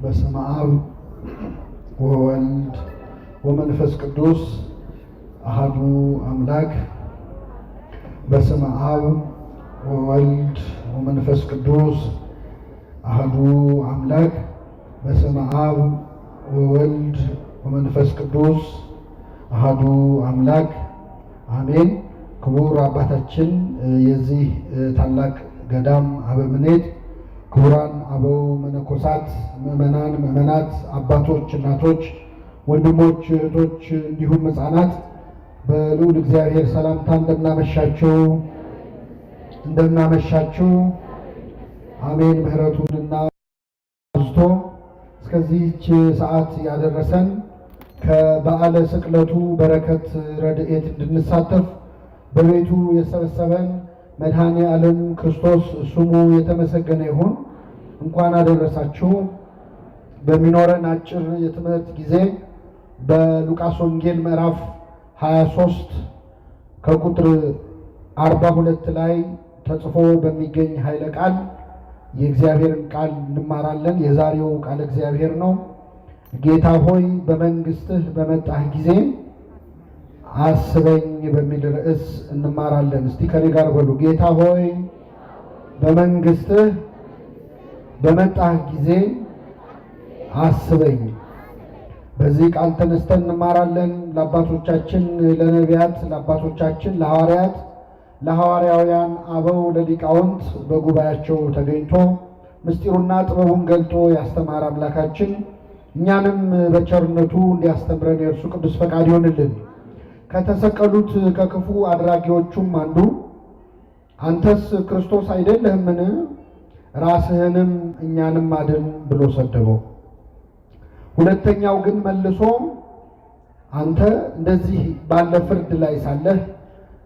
በስመ አብ ወወልድ ወመንፈስ ቅዱስ አሐዱ አምላክ። በስመ አብ ወወልድ ወመንፈስ ቅዱስ አሐዱ አምላክ። በስመ አብ ወወልድ ወመንፈስ ቅዱስ አሐዱ አምላክ አሜን። ክቡር አባታችን የዚህ ታላቅ ገዳም አበምኔት፣ ክቡራን አበው መነኮሳት፣ ምዕመናን፣ ምዕመናት፣ አባቶች፣ እናቶች፣ ወንድሞች፣ እህቶች እንዲሁም ሕፃናት በልዑል እግዚአብሔር ሰላምታ እንደምናመሻችሁ አሜን። ምሕረቱንና አብዝቶ እስከዚህች ሰዓት ያደረሰን ከበዓለ ስቅለቱ በረከት ረድኤት እንድንሳተፍ በቤቱ የሰበሰበን መድኃኔ ዓለም ክርስቶስ ስሙ የተመሰገነ ይሁን። እንኳን አደረሳችሁ። በሚኖረን አጭር የትምህርት ጊዜ በሉቃስ ወንጌል ምዕራፍ 23 ከቁጥር 42 ላይ ተጽፎ በሚገኝ ኃይለ ቃል የእግዚአብሔርን ቃል እንማራለን። የዛሬው ቃል እግዚአብሔር ነው። ጌታ ሆይ በመንግሥትህ በመጣህ ጊዜ አስበኝ በሚል ርዕስ እንማራለን። እስቲ ከኔ ጋር በሉ። ጌታ ሆይ በመንግሥትህ በመጣህ ጊዜ አስበኝ። በዚህ ቃል ተነስተን እንማራለን። ለአባቶቻችን ለነቢያት፣ ለአባቶቻችን ለሐዋርያት፣ ለሐዋርያውያን አበው፣ ለሊቃውንት በጉባኤያቸው ተገኝቶ ምስጢሩና ጥበቡን ገልጦ ያስተማረ አምላካችን እኛንም በቸርነቱ እንዲያስተምረን የእርሱ ቅዱስ ፈቃድ ይሆንልን። ከተሰቀሉት ከክፉ አድራጊዎቹም አንዱ አንተስ ክርስቶስ አይደለህምን? ራስህንም እኛንም አድን ብሎ ሰደበው። ሁለተኛው ግን መልሶ አንተ እንደዚህ ባለ ፍርድ ላይ ሳለህ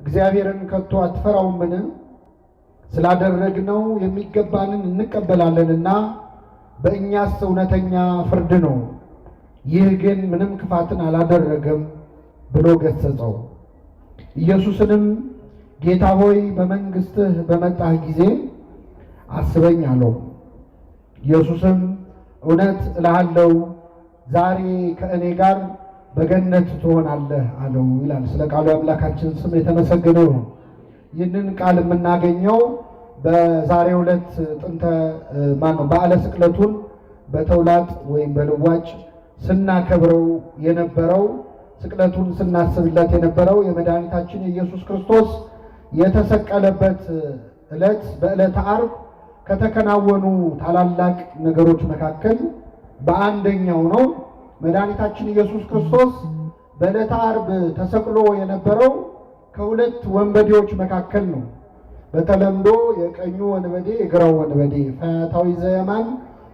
እግዚአብሔርን ከቶ አትፈራውምን? ስላደረግነው የሚገባንን እንቀበላለንና በእኛስ እውነተኛ ፍርድ ነው። ይህ ግን ምንም ክፋትን አላደረገም ብሎ ገሰጸው። ኢየሱስንም ጌታ ሆይ በመንግሥትህ በመጣህ ጊዜ አስበኝ አለው። ኢየሱስም እውነት እልሃለሁ ዛሬ ከእኔ ጋር በገነት ትሆናለህ አለው ይላል። ስለ ቃሉ አምላካችን ስም የተመሰገነ ይሁን። ይህንን ቃል የምናገኘው በዛሬው ዕለት በዓለ ስቅለቱን በተውላጥ ወይም በልዋጭ ስናከብረው የነበረው ስቅለቱን ስናስብለት የነበረው የመድኃኒታችን የኢየሱስ ክርስቶስ የተሰቀለበት ዕለት በዕለተ ዓርብ ከተከናወኑ ታላላቅ ነገሮች መካከል በአንደኛው ነው። መድኃኒታችን ኢየሱስ ክርስቶስ በዕለተ ዓርብ ተሰቅሎ የነበረው ከሁለት ወንበዴዎች መካከል ነው። በተለምዶ የቀኙ ወንበዴ የግራው ወንበዴ ፈያታዊ ዘየማን፣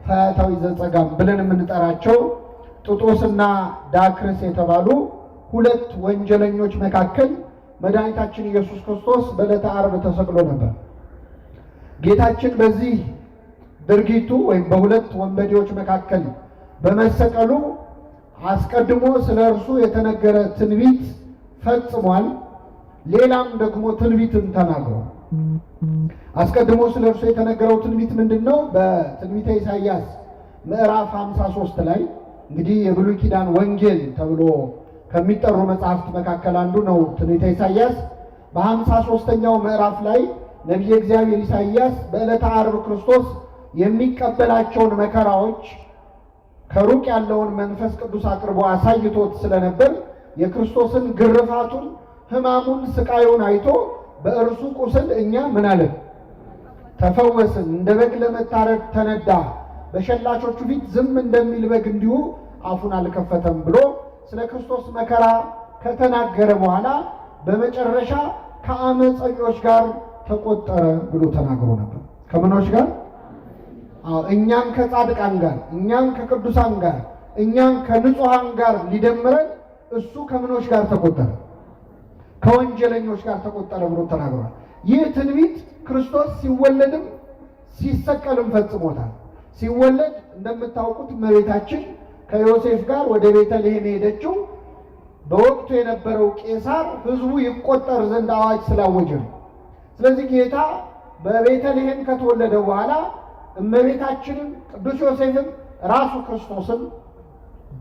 ፈያታዊ ዘጸጋም ብለን የምንጠራቸው ጡጦስና ዳክርስ የተባሉ ሁለት ወንጀለኞች መካከል መድኃኒታችን ኢየሱስ ክርስቶስ በዕለተ ዓርብ ተሰቅሎ ነበር። ጌታችን በዚህ ድርጊቱ ወይም በሁለት ወንበዴዎች መካከል በመሰቀሉ አስቀድሞ ስለ እርሱ የተነገረ ትንቢት ፈጽሟል። ሌላም ደግሞ ትንቢትን ተናግሯል። አስቀድሞ ስለ እርሱ የተነገረው ትንቢት ምንድን ነው? በትንቢተ ኢሳይያስ ምዕራፍ 53 ላይ እንግዲህ የብሉይ ኪዳን ወንጌል ተብሎ ከሚጠሩ መጽሐፍት መካከል አንዱ ነው ትንቢተ ኢሳይያስ። በ53ኛው ምዕራፍ ላይ ነቢየ እግዚአብሔር ኢሳይያስ በዕለተ ዓርብ ክርስቶስ የሚቀበላቸውን መከራዎች ከሩቅ ያለውን መንፈስ ቅዱስ አቅርቦ አሳይቶት ስለነበር የክርስቶስን ግርፋቱን፣ ሕማሙን፣ ስቃዩን አይቶ በእርሱ ቁስል እኛ ምን አለን? ተፈወስን። እንደ በግ ለመታረድ ተነዳ፣ በሸላቾቹ ፊት ዝም እንደሚል በግ እንዲሁ አፉን አልከፈተም ብሎ ስለ ክርስቶስ መከራ ከተናገረ በኋላ በመጨረሻ ከአመፀኞች ጋር ተቆጠረ ብሎ ተናግሮ ነበር። ከምኖች ጋር? እኛም ከጻድቃን ጋር፣ እኛም ከቅዱሳን ጋር፣ እኛም ከንጹሐን ጋር ሊደምረን እሱ ከምኖች ጋር ተቆጠረ? ከወንጀለኞች ጋር ተቆጠረ ብሎ ተናግሯል። ይህ ትንቢት ክርስቶስ ሲወለድም ሲሰቀልም ፈጽሞታል። ሲወለድ እንደምታውቁት እመቤታችን ከዮሴፍ ጋር ወደ ቤተልሔም ሄደችው በወቅቱ የነበረው ቄሳር ሕዝቡ ይቆጠር ዘንድ አዋጅ ስላወጀ ነው። ስለዚህ ጌታ በቤተልሔም ከተወለደ በኋላ እመቤታችንም ቅዱስ ዮሴፍም ራሱ ክርስቶስም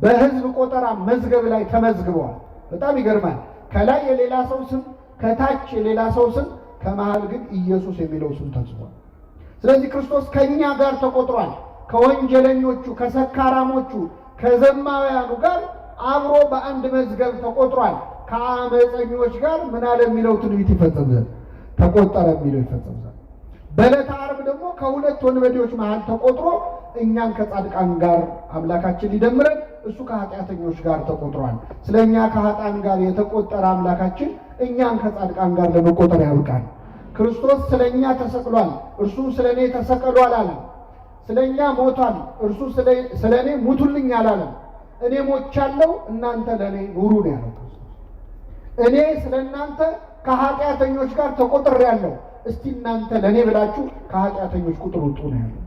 በሕዝብ ቆጠራ መዝገብ ላይ ተመዝግበዋል። በጣም ይገርማል። ከላይ የሌላ ሰው ስም፣ ከታች የሌላ ሰው ስም፣ ከመሃል ግን ኢየሱስ የሚለው ስም ተጽፏል። ስለዚህ ክርስቶስ ከኛ ጋር ተቆጥሯል። ከወንጀለኞቹ፣ ከሰካራሞቹ፣ ከዘማውያኑ ጋር አብሮ በአንድ መዝገብ ተቆጥሯል። ከአመፀኞች ጋር ምን አለ የሚለው ትንቢት ይፈጸም ዘንድ ተቆጠረ የሚለው ይፈጸም ዘንድ። በዕለተ ዓርብ ደግሞ ከሁለት ወንበዴዎች መሃል ተቆጥሮ እኛን ከጻድቃን ጋር አምላካችን ሊደምረን እሱ ከኃጢአተኞች ጋር ተቆጥሯል። ስለኛ ከኃጥአን ጋር የተቆጠረ አምላካችን እኛን ከጻድቃን ጋር ለመቆጠር ያብቃል። ክርስቶስ ስለኛ ተሰቅሏል፣ እርሱ ስለኔ ተሰቀሉ አላለም። ስለኛ ሞቷል፣ እርሱ ስለኔ ሙቱልኝ አላለም። እኔ ሞቻለሁ፣ እናንተ ለኔ ኑሩ ነው ያለው። እኔ ስለናንተ ከኃጢአተኞች ጋር ተቆጥሬያለሁ፣ እስቲ እናንተ ለኔ ብላችሁ ከኃጢአተኞች ቁጥር ውጡ ነው ያለው።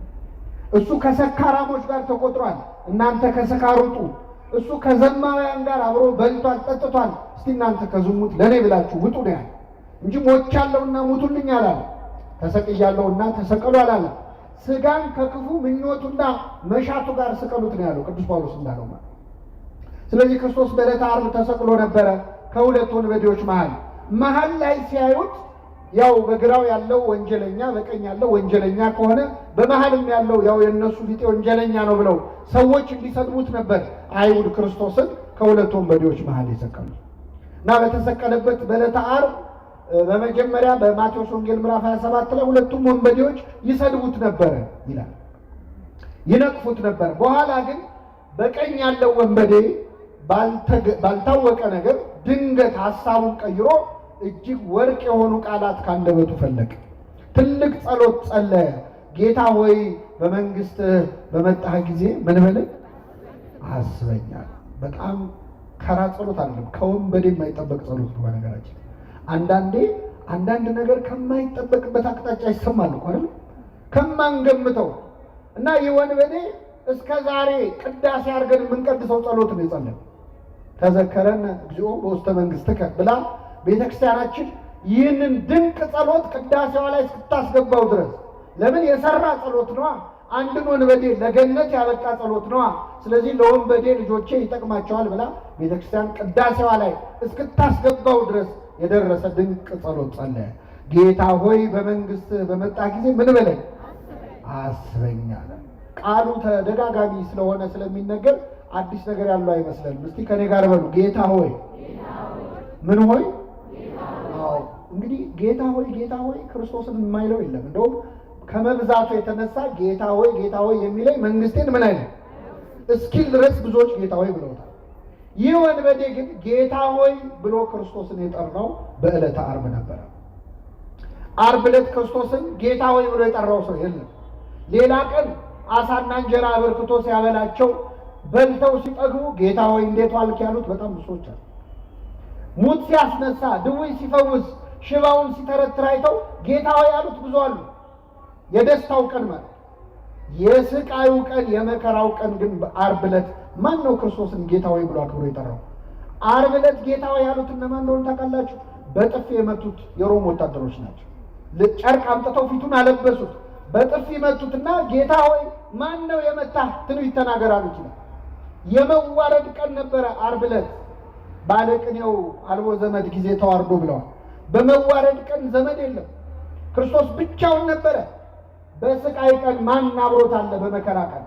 እሱ ከሰካራሞች ጋር ተቆጥሯል፣ እናንተ ከሰካር ውጡ። እሱ ከዘማውያን ጋር አብሮ በልቷል፣ ጠጥቷል፣ እስቲ እናንተ ከዝሙት ለኔ ብላችሁ ውጡ ነው ያለው እንጂ ሞቻለሁና ሙቱልኝ አላለም። ተሰቅያለሁና ተሰቀሉ አላለም። ስጋን ከክፉ ምኞቱና መሻቱ ጋር ስቀሉት ነው ያለው ቅዱስ ጳውሎስ እንዳለው ማለት። ስለዚህ ክርስቶስ በዕለተ ዓርብ ተሰቅሎ ነበረ ከሁለት ወንበዴዎች መሃል ላይ ሲያዩት ያው በግራው ያለው ወንጀለኛ በቀኝ ያለው ወንጀለኛ ከሆነ በመሃልም ያለው ያው የነሱ ፊት ወንጀለኛ ነው ብለው ሰዎች እንዲሰድቡት ነበር አይሁድ ክርስቶስን ከሁለት ወንበዴዎች መሃል የሰቀሉት እና በተሰቀለበት በዕለተ ዓርብ በመጀመሪያ በማቴዎስ ወንጌል ምዕራፍ 27 ላይ ሁለቱም ወንበዴዎች ይሰድቡት ነበር ይላል፣ ይነቅፉት ነበር። በኋላ ግን በቀኝ ያለው ወንበዴ ባልታወቀ ነገር ድንገት ሐሳቡን ቀይሮ እጅግ ወርቅ የሆኑ ቃላት ካንደበቱ ፈለቀ። ትልቅ ጸሎት ጸለየ። ጌታ ሆይ በመንግስትህ በመጣህ ጊዜ ምን በለኝ አስበኛል። በጣም ከራ ጸሎት አይደለም፣ ከወንበዴ የማይጠበቅ ጸሎት ነው። በነገራችን አንዳንድ ነገር ከማይጠበቅበት አቅጣጫ ይሰማል እኮ አይደል? ከማንገምተው እና የወንበዴ እስከ ዛሬ ቅዳሴ አድርገን የምንቀድሰው ጸሎት ነው የጸለየው። ተዘከረን እግዚኦ በውስተ መንግሥትከ ብላ ቤተክርስቲያናችን ይህንን ድንቅ ጸሎት ቅዳሴዋ ላይ እስክታስገባው ድረስ ለምን የሰራ ጸሎት ነዋ። አንድን ወንበዴ ለገነት ያበቃ ጸሎት ነዋ። ስለዚህ ለወንበዴ ልጆቼ ይጠቅማቸዋል ብላ ቤተክርስቲያን ቅዳሴዋ ላይ እስክታስገባው ድረስ የደረሰ ድንቅ ጸሎት ጸለየ። ጌታ ሆይ በመንግስት በመጣ ጊዜ ምን በለኝ አስበኝ አለ። ቃሉ ተደጋጋሚ ስለሆነ ስለሚነገር አዲስ ነገር ያለው አይመስልም። እስቲ ከኔ ጋር በሉ ጌታ ሆይ ምን ሆይ? አዎ እንግዲህ ጌታ ሆይ ክርስቶስን የማይለው የለም። እንደውም ከመብዛቱ የተነሳ ጌታ ሆይ የሚለኝ መንግስቴን ምን አይነት እስኪል ድረስ ብዙዎች ጌታ ሆይ ብለውታል። ይህ ወንበዴ ግን ጌታ ሆይ ብሎ ክርስቶስን የጠራው በዕለተ ዓርብ ነበረ። ዓርብ ዕለት ክርስቶስን ጌታ ሆይ ብሎ የጠራው ሰው የለም። ሌላ ቀን አሳና እንጀራ አበርክቶ ሲያበላቸው በልተው ሲጠግቡ ጌታ ሆይ እንዴት ዋልክ ያሉት በጣም ብዙዎች አሉ። ሙት ሲያስነሳ፣ ድውይ ሲፈውስ፣ ሽባውን ሲተረትር አይተው ጌታ ሆይ ያሉት ብዙ አሉ። የደስታው ቀን ማለት የስቃዩ ቀን የመከራው ቀን ግን ዓርብ ዕለት ማን ነው ክርስቶስን ጌታ ሆይ ብሎ አክብሮ የጠራው? ዓርብ ዕለት ጌታ ሆይ ያሉት እነማን እንደሆኑ ታውቃላችሁ? በጥፊ የመቱት የሮም ወታደሮች ናቸው። ጨርቅ አምጥተው ፊቱን አለበሱት፣ በጥፊ መቱትና ጌታ ሆይ ማን ነው የመታህ? ትንቢት ተናገር አሉት ይላል። የመዋረድ ቀን ነበረ ዓርብ ዕለት። ባለቅኔው አልቦ ዘመድ ጊዜ ተዋርዶ ብለዋል። በመዋረድ ቀን ዘመድ የለም፣ ክርስቶስ ብቻውን ነበረ። በስቃይ ቀን ማን አብሮት አለ? በመከራ ቀን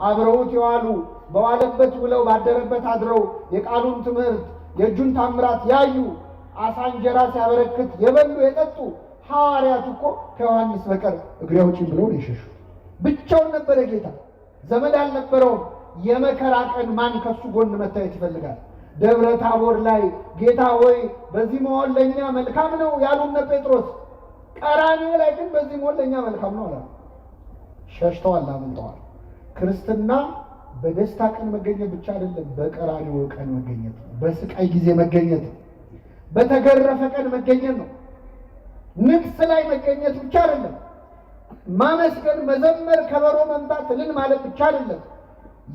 አብረውት የዋሉ በዋለበት ውለው ባደረበት አድረው የቃሉን ትምህርት የእጁን ታምራት ያዩ አሳ እንጀራ ሲያበረክት የበሉ የጠጡ ሐዋርያት እኮ ከዮሐንስ በቀር እግሬ አውጪኝ ብለው ነው የሸሹ። ብቻውን ነበረ ጌታ፣ ዘመድ አልነበረውም። የመከራ ቀን ማን ከሱ ጎን መታየት ይፈልጋል? ደብረ ታቦር ላይ ጌታ ሆይ በዚህ መሆን ለእኛ መልካም ነው ያሉነ ጴጥሮስ፣ ቀራንዮ ላይ ግን በዚህ መሆን ለእኛ መልካም ነው አላሉ። ሸሽተዋል፣ አምልጠዋል። ክርስትና በደስታ ቀን መገኘት ብቻ አይደለም፣ በቀራንዮ ቀን መገኘት፣ በስቃይ ጊዜ መገኘት፣ በተገረፈ ቀን መገኘት ነው። ንግስ ላይ መገኘት ብቻ አይደለም፣ ማመስገን፣ መዘመር፣ ከበሮ መምታት፣ እልል ማለት ብቻ አይደለም።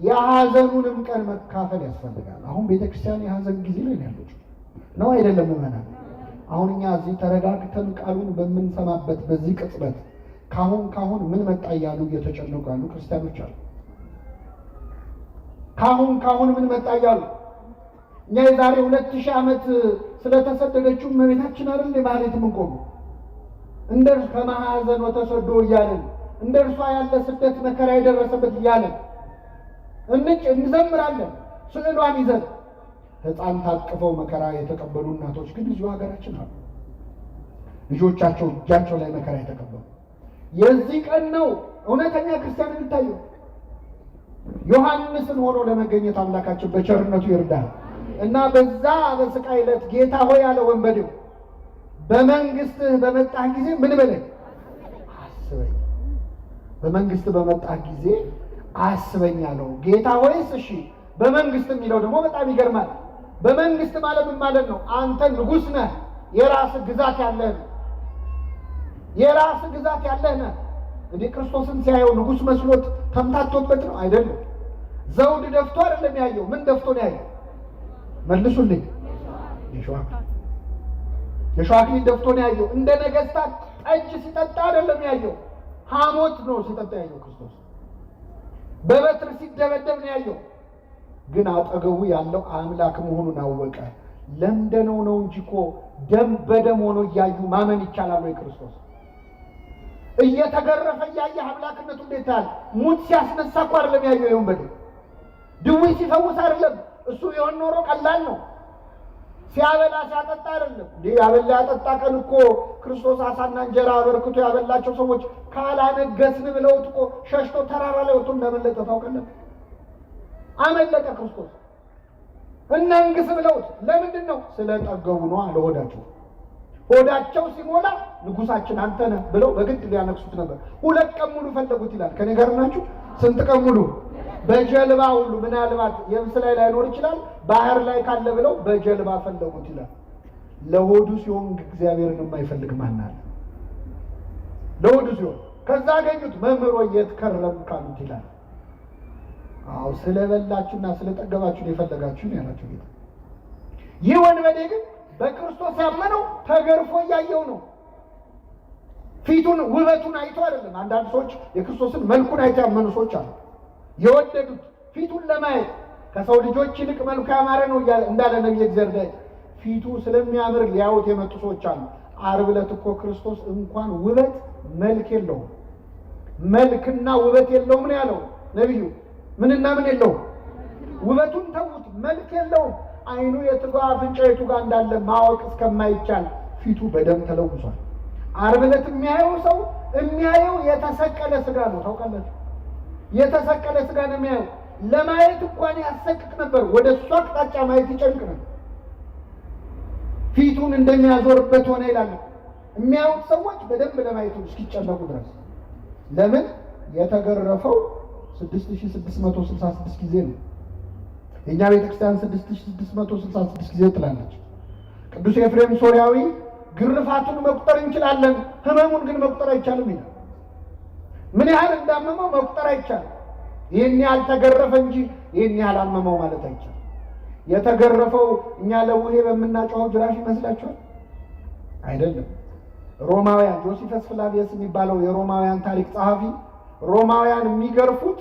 የሐዘኑንም ቀን መካፈል ያስፈልጋል። አሁን ቤተክርስቲያን የሐዘን ጊዜ ላይ ያለችው ነው አይደለም? ምዕመናን አሁን እኛ እዚህ ተረጋግተን ቃሉን በምንሰማበት በዚህ ቅጽበት ካሁን ምን መጣ እያሉ እየተጨነቁ ያሉ ክርስቲያኖች አሉ። ካሁን ምን መጣ እያሉ እኛ የዛሬ 2000 ዓመት ስለተሰደደችው እመቤታችን አይደል ማለት የምንቆሙ እንደርሱ ከማሐዘን ወተሰዶ እያለን እንደርሷ ያለ ስደት መከራ የደረሰበት እያለን እንዘምራለን። ስዕሏን ይዘን ሕፃን ታቅፈው መከራ የተቀበሉ እናቶች ግን እዚሁ ሀገራችን አሉ። ልጆቻቸው እጃቸው ላይ መከራ የተቀበሉ የዚህ ቀን ነው እውነተኛ ክርስቲያን የሚታየው። ዮሐንስን ሆኖ ለመገኘት አምላካችን በቸርነቱ ይርዳል እና በዛ በስቃይ ዕለት ጌታ ሆይ ያለ ወንበዴው በመንግስትህ በመጣህ ጊዜ ምን በለኝ አስበኝ። በመንግስት በመጣህ ጊዜ አስበኝ አለው ጌታ ሆይስ እሺ በመንግስት የሚለው ደግሞ በጣም ይገርማል። በመንግስት ማለት ምን ማለት ነው? አንተ ንጉስ ነህ፣ የራስህ ግዛት ያለህ ነህ። የራስህ ግዛት ያለህ ነህ። እንዴ ክርስቶስን ሲያየው ንጉስ መስሎት ተምታቶበት ነው አይደለም። ዘውድ ደፍቶ አይደለም ያየው። ምን ደፍቶ ነው ያየው? መልሱልኝ። የሸዋክሊን ደፍቶ ነው ያየው። እንደ ነገስታት ጠጅ ሲጠጣ አይደለም ያየው። ሐሞት ነው ሲጠጣ ያየው ክርስቶስ። በበትር ሲደበደብ ነው ያየው። ግን አጠገቡ ያለው አምላክ መሆኑን አወቀ። ለምደነው ነው እንጂ እኮ ደም በደም ሆኖ እያዩ ማመን ይቻላል ወይ? ክርስቶስ እየተገረፈ እያየ አምላክነቱ እንዴት ያለ ሙት ሲያስነሳ እኮ አይደለም ያየው። ይሁን በደም ድውይ ሲፈውስ አይደለም እሱ የሆነ ኖሮ ቀላል ነው። ሲያበላ ሲያጠጣ አይደለም እንዴ? ያበላ ያጠጣ ቀን እኮ ክርስቶስ አሳና እንጀራ አበርክቶ ያበላቸው ሰዎች ካላነገስን ብለውት እኮ ሸሽቶ ተራራ ላይ ወጥቶ እንደመለጠ ታውቃለህ። አመለጠ ክርስቶስ። እናንግስ ብለውት ለምንድን ነው? ስለጠገቡ ነው አለ ሆዳቸው። ሆዳቸው ሲሞላ ንጉሳችን አንተ ነህ ብለው በግድ ሊያነግሱት ነበር። 2 ቀን ሙሉ ፈለጉት ይላል። ከኔ ጋር ናችሁ? ስንት ቀን ሙሉ? በጀልባ ሁሉ ምናልባት የብስ ላይ ላይኖር ይችላል፣ ባህር ላይ ካለ ብለው በጀልባ ፈለጉት ይላል። ለሆዱ ሲሆን እግዚአብሔርን የማይፈልግ ማን አለ? ለሆዱ ሲሆን ከዛ አገኙት። መምህሮ የት ከረም ካሉት ይላል። አው ስለበላችሁና ስለጠገባችሁ የፈለጋችሁ ያላችሁ ጌታ። ይህ ወንበዴ ግን በክርስቶስ ያመነው ተገርፎ እያየው ነው። ፊቱን ውበቱን አይቶ አይደለም። አንዳንድ ሰዎች የክርስቶስን መልኩን አይቶ ያመኑ ሰዎች አሉ። የወደዱት ፊቱን ለማየት ከሰው ልጆች ይልቅ መልኩ ያማረ ነው እንዳለ ነብዩ እግዚአብሔር ፊቱ ስለሚያምር ሊያዩት የመጡ ሰዎች አሉ። ዓርብ ዕለት እኮ ክርስቶስ እንኳን ውበት መልክ የለውም። መልክና ውበት የለውም ነው ያለው ነብዩ። ምንና ምን የለውም? ውበቱን ተውት፣ መልክ የለውም። አይኑ የትጋ አፍንጫ የቱ ጋር እንዳለ ማወቅ እስከማይቻል ፊቱ በደም ተለውሷል። ዓርብ ዕለት የሚያየው ሰው የሚያየው የተሰቀለ ስጋ ነው። ታውቃላችሁ? የተሰቀለ ስጋ ነው የሚያየው። ለማየት እንኳን ያሰቅቅ ነበር። ወደ እሱ አቅጣጫ ማየት ይጨንቅ ነበር። ፊቱን እንደሚያዞርበት ሆነ ይላል። የሚያዩት ሰዎች በደንብ ለማየቱ እስኪጨነቁ ድረስ። ለምን? የተገረፈው 6666 ጊዜ ነው። የኛ ቤተክርስቲያን 6666 ጊዜ ትላለች። ቅዱስ ኤፍሬም ሶርያዊ ግርፋቱን መቁጠር እንችላለን፣ ህመሙን ግን መቁጠር አይቻልም ይላል። ምን ያህል እንዳመመው መቁጠር አይቻልም። ይህን ያህል ተገረፈ እንጂ ይህን ያህል አመመው ማለት አይቻልም። የተገረፈው እኛ ለውሄ በምናጫወው ጅራፍ ይመስላችኋል? አይደለም። ሮማውያን ጆሲፈስ ፍላቪየስ የሚባለው የሮማውያን ታሪክ ጸሐፊ ሮማውያን የሚገርፉት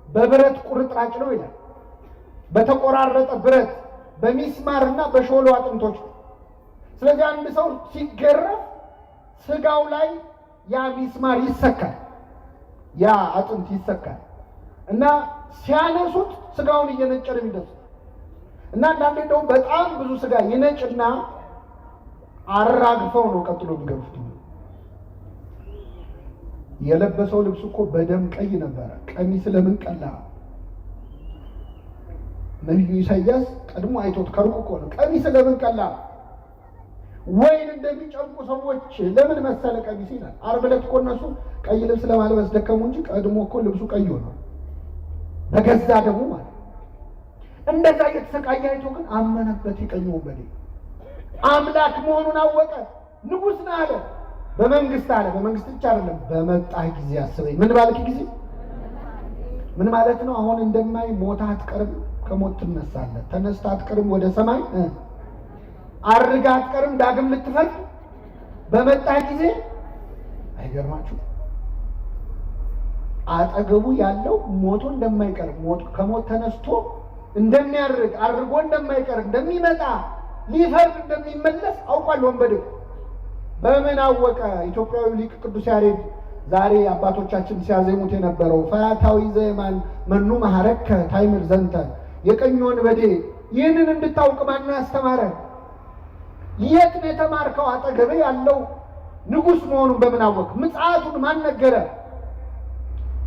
በብረት ቁርጥራጭ ነው ይላል። በተቆራረጠ ብረት በሚስማርና በሾሎ አጥንቶች። ስለዚህ አንድ ሰው ሲገረፍ ስጋው ላይ ያ ሚስማር ይሰካል፣ ያ አጥንት ይሰካል እና ሲያነሱት ስጋውን እየነጨ ነው የሚደርሱት። እና አንዳንዴ ደግሞ በጣም ብዙ ስጋ ይነጭና አራግፈው ነው ቀጥሎ የሚገርፉት። የለበሰው ልብስ እኮ በደም ቀይ ነበረ። ቀሚስ ለምን ቀላ? ነብዩ ኢሳይያስ ቀድሞ አይቶት ከሩቅ እኮ ነው። ቀሚስ ለምን ቀላ? ወይን እንደሚጨምቁ ሰዎች ለምን መሰለ ቀሚስ ይላል። ዓርብ ዕለት እኮ እነሱ ቀይ ልብስ ለማልበስ ደከሙ እንጂ ቀድሞ እኮ ልብሱ ቀይ ሆነ በገዛ ደግሞ ማለት። እንደዛ እየተሰቃየ አይቶ ግን አመነበት። የቀኝ ወንበዴ አምላክ መሆኑን አወቀ። ንጉሥ ነህ አለ። በመንግስት አለ። በመንግስት ብቻ አይደለም፣ በመጣህ ጊዜ አስበኝ። ምን ባልክ ጊዜ? ምን ማለት ነው? አሁን እንደማይ ሞታ አትቀርም፣ ከሞት ትነሳለህ። ተነስታ አትቀርም፣ ወደ ሰማይ አርጋ አትቀርም፣ ዳግም ልትፈርድ በመጣህ ጊዜ። አይገርማችሁ? አጠገቡ ያለው ሞቶ እንደማይቀር ከሞት ተነስቶ እንደሚያርግ አርጎ እንደማይቀር እንደሚመጣ ሊፈርድ እንደሚመለስ አውቋል ወንበዴው። በምን አወቀ? ኢትዮጵያዊ ሊቅ ቅዱስ ያሬድ ዛሬ አባቶቻችን ሲያዜሙት የነበረው ፈያታዊ ዘየማን መኑ መሐረከ ታይምር ዘንተ፣ የቀኝ ወንበዴ ይህንን እንድታውቅ ማን ያስተማረ? የት ነው የተማርከው? አጠገቤ ያለው ንጉሥ መሆኑን በምን አወቅ? ምጽአቱን ማን ነገረ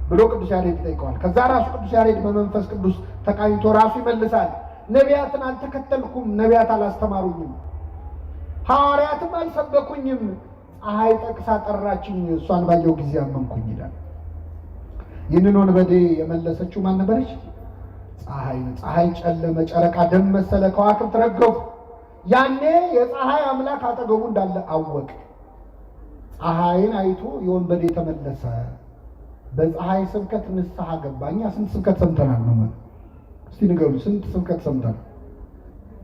ብሎ ቅዱስ ያሬድ ይጠይቀዋል። ከዛ ራሱ ቅዱስ ያሬድ በመንፈስ ቅዱስ ተቃኝቶ ራሱ ይመልሳል። ነቢያትን አልተከተልኩም፣ ነቢያት አላስተማሩኝም፣ ሐዋርያትም አልሰበኩኝም፣ ፀሐይ ጠቅሳ ጠራችኝ፣ እሷን ባየው ጊዜ አመንኩኝ ይላል። ይህንን ወንበዴ የመለሰችው ማን ነበረች? ፀሐይ። ፀሐይ ጨለመ፣ ጨረቃ ደም መሰለ፣ ከዋክብት ረገፉ። ያኔ የፀሐይ አምላክ አጠገቡ እንዳለ አወቅ። ፀሐይን አይቶ የወንበዴ ተመለሰ። በፀሐይ ስብከት ንስሐ ገባ። እኛ ስንት ስብከት ሰምተናል ነው ማለት? እስቲ ንገሩ፣ ስንት ስብከት ሰምተናል?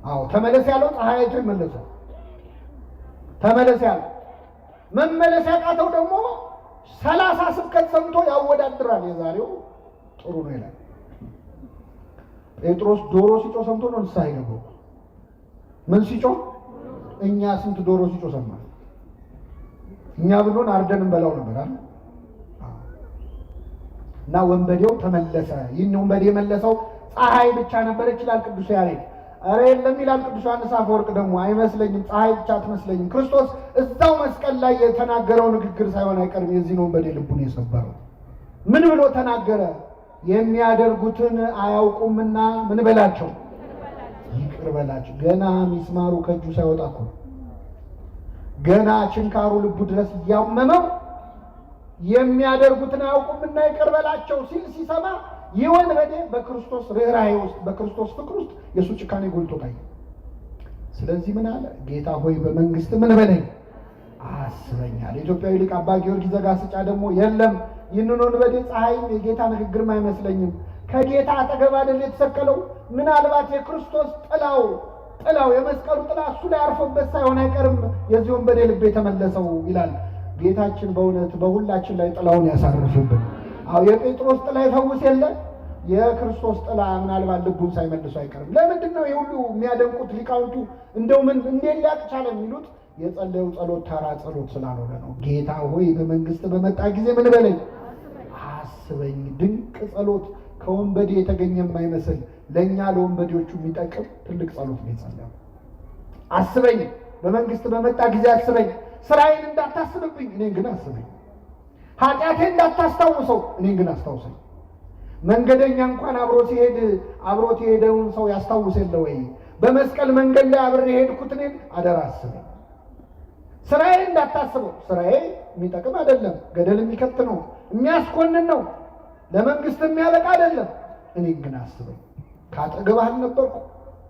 አዎ ተመለስ ያለው ፀሐይ አይቶ ይመለሳል። ተመለስ ያለው መመለስ ያቃተው ደግሞ 30 ስብከት ሰምቶ ያወዳድራል። የዛሬው ጥሩ ነው ይላል። ጴጥሮስ ዶሮ ሲጮህ ሰምቶ ነው ንስሐ የገባው። ምን ሲጮህ? እኛ ስንት ዶሮ ሲጮህ ሰማን? እኛ ብንሆን አርደን እንበላው ነበር አይደል? እና ወንበዴው ተመለሰ። ይህን ወንበዴ የመለሰው ፀሐይ ብቻ ነበረች ይላል ቅዱስ ያሬድ። ኧረ የለም ይላል ቅዱስ ዮሐንስ አፈወርቅ ደግሞ አይመስለኝም፣ ፀሐይ ብቻ አትመስለኝም። ክርስቶስ እዛው መስቀል ላይ የተናገረው ንግግር ሳይሆን አይቀርም የዚህን ወንበዴ ልቡን የሰበረው። ምን ብሎ ተናገረ? የሚያደርጉትን አያውቁምና ምን በላቸው? ይቅር በላቸው። ገና ሚስማሩ ከእጁ ሳይወጣ እኮ ገና ችንካሩ ልቡ ድረስ እያመመው የሚያደርጉትን አያውቁምና ይቅር በላቸው ሲል ሲሰማ ይህ ወንበዴ በክርስቶስ ርኅራኄ ውስጥ በክርስቶስ ፍቅር ውስጥ የእሱ ጭካኔ ጎልቶ ታየ። ስለዚህ ምን አለ? ጌታ ሆይ በመንግስት ምን በለኝ አስበኛል። የኢትዮጵያዊ ሊቅ አባ ጊዮርጊስ ዘጋስጫ ደግሞ የለም ይህንን ወንበዴ ፀሐይም የጌታ ንግግርም አይመስለኝም፣ ከጌታ አጠገብ አይደል የተሰቀለው፣ ምናልባት የክርስቶስ ጥላው የመስቀሉ ጥላ እሱ ላይ አርፎበት ሳይሆን አይቀርም የዚህ ወንበዴ ልብ የተመለሰው ይላል። ጌታችን በእውነት በሁላችን ላይ ጥላውን ያሳርፍብን። አዎ የጴጥሮስ ጥላ ይፈውስ የለ የክርስቶስ ጥላ ምናልባት ልቡን ሳይመልሱ አይቀርም። ለምንድን ነው የሁሉ የሚያደንቁት ሊቃውንቱ? እንደው ምን እንዴት ሊያቅ ቻለ የሚሉት የጸለዩ ጸሎት ተራ ጸሎት ስላልሆነ ነው። ጌታ ሆይ በመንግስት በመጣ ጊዜ ምን በለኝ አስበኝ። ድንቅ ጸሎት ከወንበዴ የተገኘ የማይመስል ለእኛ ለወንበዴዎቹ የሚጠቅም ትልቅ ጸሎት ነው የጸለየው። አስበኝ፣ በመንግስት በመጣ ጊዜ አስበኝ። ስራዬን እንዳታስብብኝ፣ እኔን ግን አስበኝ። ኃጢአቴን እንዳታስታውሰው፣ እኔን ግን አስታውሰኝ። መንገደኛ እንኳን አብሮት የሄደውን ሰው ያስታውስ የለ ወይ? በመስቀል መንገድ ላይ አብሬ የሄድኩት እኔን አደራ አስበኝ። ስራዬን እንዳታስበው፣ ስራዬ የሚጠቅም አይደለም፣ ገደል የሚከት ነው፣ የሚያስኮንን ነው፣ ለመንግስት የሚያበቃ አይደለም። እኔን ግን አስበኝ። ካጠገብህ አልነበርኩ?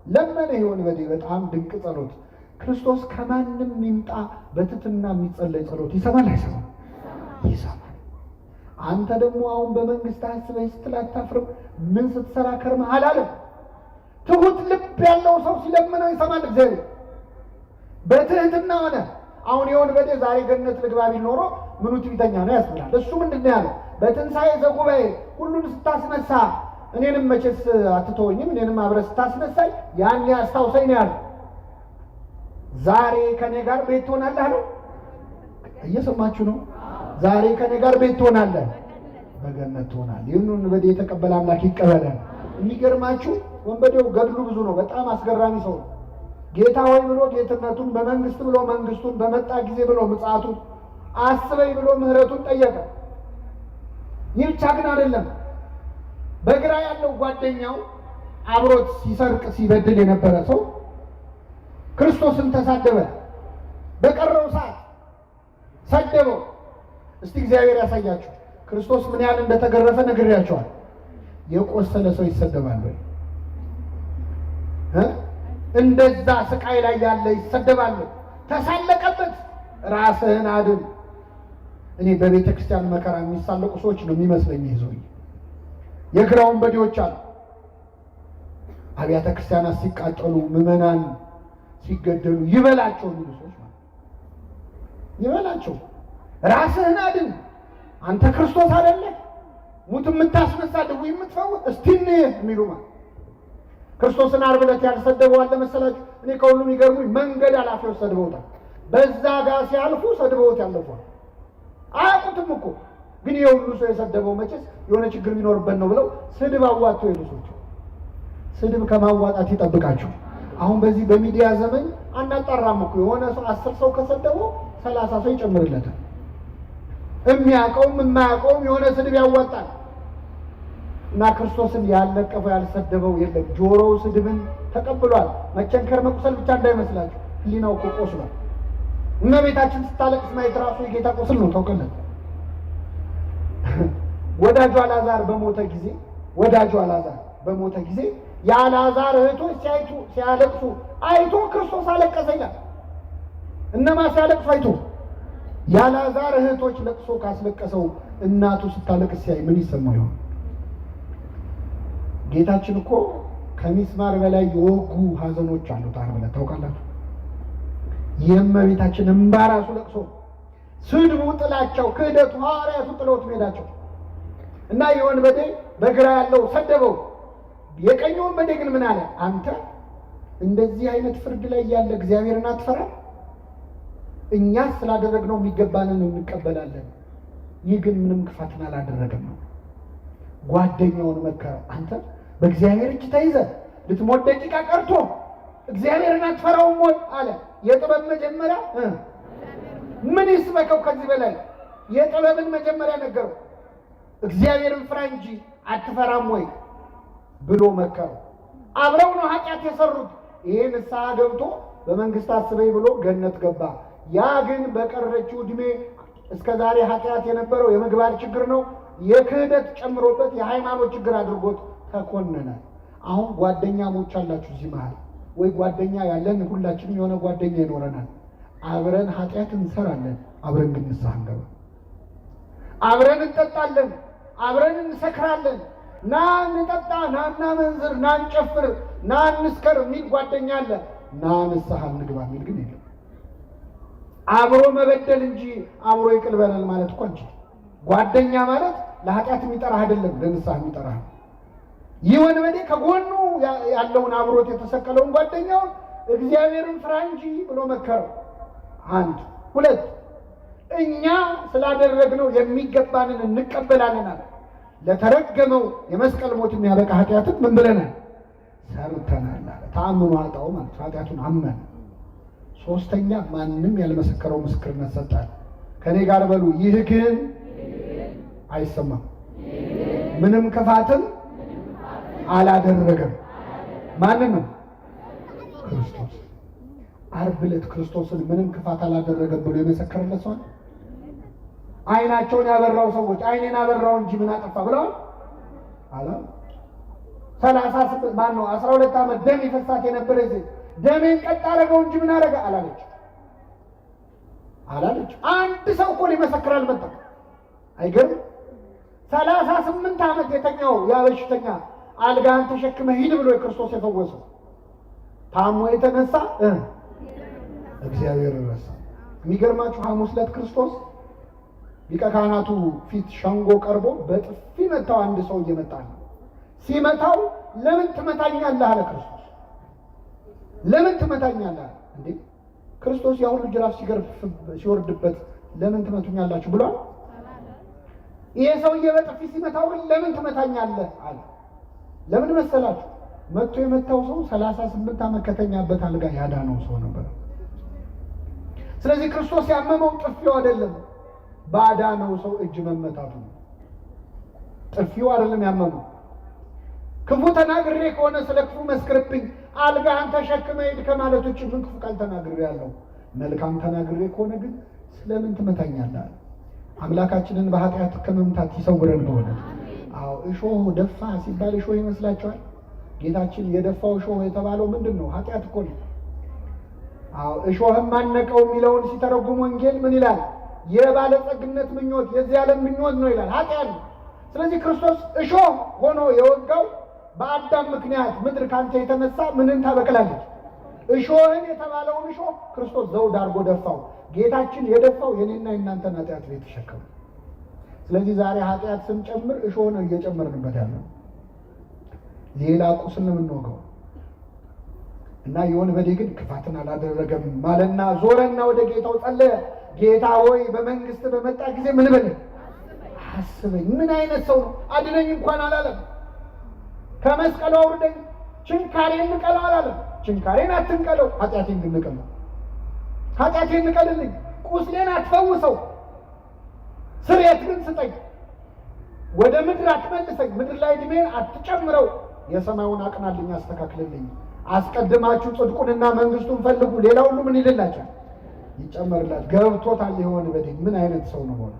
ለመነ ይህ ወንበዴ። በጣም ድንቅ ጸሎት። ክርስቶስ ከማንም ይምጣ በትህትና የሚጸለይ ጸሎት ይሰማል አይሰማም? ይሰማል። አንተ ደግሞ አሁን በመንግስት አስበኝ ስትል አታፍርም? ምን ስትሰራ ከርመህ አላለም? ትሁት ልብ ያለው ሰው ሲለምነው ይሰማል እግዚአብሔር። በትህትና ሆነ። አሁን የወንበዴ ዛሬ ገነት ልግባ ቢል ኖሮ ምኑ ትዕቢተኛ ነው ያስብላል። እሱ ምንድን ያለ? በትንሣኤ ዘጉባኤ ሁሉን ስታስነሳ እኔንም መቼስ አትተወኝም፣ እኔንም አብረህ ስታስነሳኝ ያኔ አስታውሰኝ ነው ያለ። ዛሬ ከኔ ጋር ቤት ትሆናለህ አለው። እየሰማችሁ ነው? ዛሬ ከኔ ጋር ቤት ትሆናለህ፣ በገነት ትሆናለህ። ይህን ወንበዴ የተቀበለ አምላክ ይቀበላል። የሚገርማችሁ ወንበዴው ገድሉ ብዙ ነው። በጣም አስገራሚ ሰው ነው። ጌታ ሆይ ብሎ ጌትነቱን፣ በመንግስት ብሎ መንግስቱን፣ በመጣ ጊዜ ብሎ ምጽአቱን፣ አስበኝ ብሎ ምህረቱን ጠየቀ። ይህ ብቻ ግን አይደለም። በግራ ያለው ጓደኛው አብሮት ሲሰርቅ ሲበድል የነበረ ሰው ክርስቶስን ተሳደበ። በቀረው ሰዓት ሰደበው። እስቲ እግዚአብሔር ያሳያችሁ። ክርስቶስ ምን ያህል እንደተገረፈ ነግሬያቸዋል። የቆሰለ ሰው ይሰደባል ወይ? እንደዛ ስቃይ ላይ ያለ ይሰደባል። ተሳለቀበት። ራስህን አድን። እኔ በቤተ ክርስቲያን መከራ የሚሳለቁ ሰዎች ነው የሚመስለኝ። ይዘው የግራ ወንበዴዎች አሉ። አብያተ ክርስቲያናት ሲቃጠሉ፣ ምዕመናን ሲገደሉ ይበላቸው የሚሉ ሰዎች ማለት ይበላቸው። ራስህን አድን። አንተ ክርስቶስ አይደለህ? ሙት የምታስነሳ ድውይ የምትፈውስ እስቲ የሚሉ ማለት ክርስቶስን ዓርብ ዕለት ያልሰደበው አለ መሰላችሁ? እኔ ከሁሉም ይገርሙኝ መንገድ አላፊዎች ሰድበውታል። በዛ ጋር ሲያልፉ ሰድበውት ያለፏል። አያውቁትም እኮ ግን የሁሉ ሰው የሰደበው መቼስ የሆነ ችግር ቢኖርበት ነው ብለው ስድብ አዋጥተው የሄዱ ሰዎች። ስድብ ከማዋጣት ይጠብቃችሁ። አሁን በዚህ በሚዲያ ዘመን አናጣራም እኮ የሆነ ሰው 10 ሰው ከሰደበው 30 ሰው ይጨምርለታል። የሚያውቀውም የማያውቀውም የሆነ ስድብ ያዋጣል። እና ክርስቶስን ያልነቀፈው ያልሰደበው የለም። ጆሮው ስድብን ተቀብሏል። መቸንከር መቁሰል ብቻ እንዳይመስላችሁ፣ ሕሊናው እኮ ቆስሏል። እመቤታችን ስታለቅስ ማየት ራሱ የጌታ ቁስል ነው። ታውቀለት ወዳጁ አልዓዛር በሞተ ጊዜ የአልዓዛር እህቶች ሲያለቅሱ አይቶ ክርስቶስ አለቀሰ ይላል። እነማ ሲያለቅሱ አይቶ? የአልዓዛር እህቶች ለቅሶ ካስለቀሰው እናቱ ስታለቅስ ሲያይ ምን ይሰማው ይሆን? ጌታችን እኮ ከሚስማር በላይ የወጉ ሐዘኖች አሉት። ዓርብ ዕለት ታውቃላችሁ። የእመቤታችን እንባ ራሱ ለቅሶ፣ ስድቡ፣ ጥላቸው፣ ክህደቱ፣ ሐዋርያቱ ጥለውት ሄዳቸው እና የወንበዴ በግራ ያለው ሰደበው። የቀኝ ወንበዴ ግን ምን አለ? አንተ እንደዚህ አይነት ፍርድ ላይ ያለ እግዚአብሔርን አትፈራ? እኛ ስላደረግነው የሚገባንን እንቀበላለን። ይህ ግን ምንም ክፋትን አላደረገም ነው። ጓደኛውን መከረ። አንተ በእግዚአብሔር እጅ ተይዘህ ልትሞት ደቂቃ ቀርቶ እግዚአብሔርን አትፈራውም ወይ አለ። የጥበብ መጀመሪያ ምን ይስበከው ከዚህ በላይ? የጥበብን መጀመሪያ ነገረው። እግዚአብሔርን ፍራ እንጂ አትፈራም ወይ ብሎ መከረው። አብረው ነው ኃጢአት የሰሩት። ይሄ ንስሐ ገብቶ በመንግስት አስበኝ ብሎ ገነት ገባ። ያ ግን በቀረችው ዕድሜ እስከ ዛሬ ኃጢአት የነበረው የምግባር ችግር ነው፣ የክህደት ጨምሮበት የሃይማኖት ችግር አድርጎት ተኮነነ። አሁን ጓደኛሞች አላችሁ እዚህ መሃል ወይ? ጓደኛ ያለን ሁላችንም የሆነ ጓደኛ ይኖረናል። አብረን ኃጢአት እንሰራለን፣ አብረን ግን ንስሐ እንገባ። አብረን እንጠጣለን፣ አብረን እንሰክራለን። ና እንጠጣ፣ ና እናመንዝር፣ ና እንጨፍር፣ ና እንስከር የሚል ጓደኛ አለ። ና ንስሐ እንግባ የሚል ግን የለም። አብሮ መበደል እንጂ አብሮ ይቅር በለን ማለት እኮ እንጂ ጓደኛ ማለት ለኃጢአት የሚጠራህ አይደለም፣ ለንስሐ የሚጠራህ። ይህ ወንበዴ ከጎኑ ያለውን አብሮት የተሰቀለውን ጓደኛውን እግዚአብሔርን ፍራ እንጂ ብሎ መከረው። አንድ ሁለት፣ እኛ ስላደረግነው የሚገባንን እንቀበላለን አለ። ለተረገመው የመስቀል ሞት የሚያበቃ ኃጢአትን ምን ብለናል? ሰርተናል አለ። ተአምኖ አጣው ማለት ኃጢአቱን አመነ። ሶስተኛ፣ ማንም ያልመሰከረው ምስክርነት ሰጣል። ከኔ ጋር በሉ፣ ይህ ግን አይሰማም፣ ምንም ክፋትን አላደረገም። ማንን ነው? ክርስቶስ። ዓርብ ዕለት ክርስቶስን ምንም ክፋት አላደረገም ብሎ የመሰከረለት ሰው አይናቸውን ያበራው ሰዎች አይኔን አበራው እንጂ ምን አጠፋ ብለዋል አላ 12 ዓመት ደም ይፈሳት የነበረ ሴት ደሜን ቀጥ አደረገው እንጂ ምን አደረገ አላለች። አንድ ሰው እኮ ሊመሰክር አልመጣም። አይገርም? 38 ዓመት የተኛው ያ በሽተኛ አልጋን ተሸክመ ሂድ ብሎ የክርስቶስ የፈወሰው ታሞ የተነሳ እግዚአብሔር ረሳ። የሚገርማችሁ ሐሙስ ዕለት ክርስቶስ ሊቀ ካህናቱ ፊት ሸንጎ ቀርቦ በጥፊ መታው። አንድ ሰው እየመጣ ነው። ሲመታው ለምን ትመታኛለህ አለ ክርስቶስ። ለምን ትመታኛለህ እንዴ? ክርስቶስ ያው ሁሉ ጅራፍ ሲወርድበት ለምን ትመቱኛላችሁ ብሏል? ይሄ ሰውዬ በጥፊ ሲመታው ግን ለምን ትመታኛለህ አለ። ለምን መሰላችሁ? መጥቶ የመታው ሰው 38 ዓመት ከተኛበት አልጋ ያዳነው ሰው ነበር። ስለዚህ ክርስቶስ ያመመው ጥፊው አይደለም፣ ባዳነው ሰው እጅ መመታቱ ነው። ጥፊው አይደለም ያመመው። ክፉ ተናግሬ ከሆነ ስለ ክፉ መስክርብኝ፣ አልጋህን ተሸክመ ሂድ ከማለት ውጭ ምን ክፉ ቃል ተናግሬ ያለው? መልካም ተናግሬ ከሆነ ግን ስለምን ትመታኛለህ? አምላካችንን በኃጢአት ከመምታት ይሰውረን በሆነ። አዎ እሾህ ደፋ ሲባል እሾህ ይመስላችኋል? ጌታችን የደፋው እሾህ የተባለው ምንድን ነው? ኃጢአት እኮ ነው። አዎ እሾህም ማነቀው የሚለውን ሲተረጉም ወንጌል ምን ይላል? የባለጸግነት ምኞት፣ የዚህ ዓለም ምኞት ነው ይላል። ኃጢአት ነው። ስለዚህ ክርስቶስ እሾህ ሆኖ የወጋው በአዳም ምክንያት ምድር ካንተ የተነሳ ምንን ታበቅላለች? እሾህን የተባለውን እሾህ ክርስቶስ ዘውድ አድርጎ ደፋው። ጌታችን የደፋው የኔና የእናንተን ኃጢአት ላይ ተሸከመ። ስለዚህ ዛሬ ኃጢአት ስንጨምር እሾህ ነው እየጨመርንበት ያለው። ሌላ ቁስል ነው የምንወጋው። እና የወንበዴ ግን ክፋትን አላደረገም ማለና ዞረና ወደ ጌታው ጸለየ። ጌታ ሆይ በመንግስት በመጣ ጊዜ ምን በል አስበኝ። ምን አይነት ሰው ነው? አድነኝ እንኳን አላለም። ከመስቀሉ አውርደኝ፣ ችንካሬን ንቀለው አላለም። ችንካሬን አትንቀለው፣ ኃጢአቴን ግን ንቀለው። ኃጢአቴን ንቀልልኝ፣ ቁስሌን አትፈውሰው፣ ስርየት ግን ስጠኝ። ወደ ምድር አትመልሰኝ፣ ምድር ላይ ዕድሜን አትጨምረው፣ የሰማዩን አቅናልኝ፣ አስተካክልልኝ። አስቀድማችሁ ጽድቁንና መንግስቱን ፈልጉ፣ ሌላ ሁሉ ምን ይልላችኋል? ይጨመርላል። ገብቶታል። የሆነ በዴ ምን አይነት ሰው ነው ሆነ?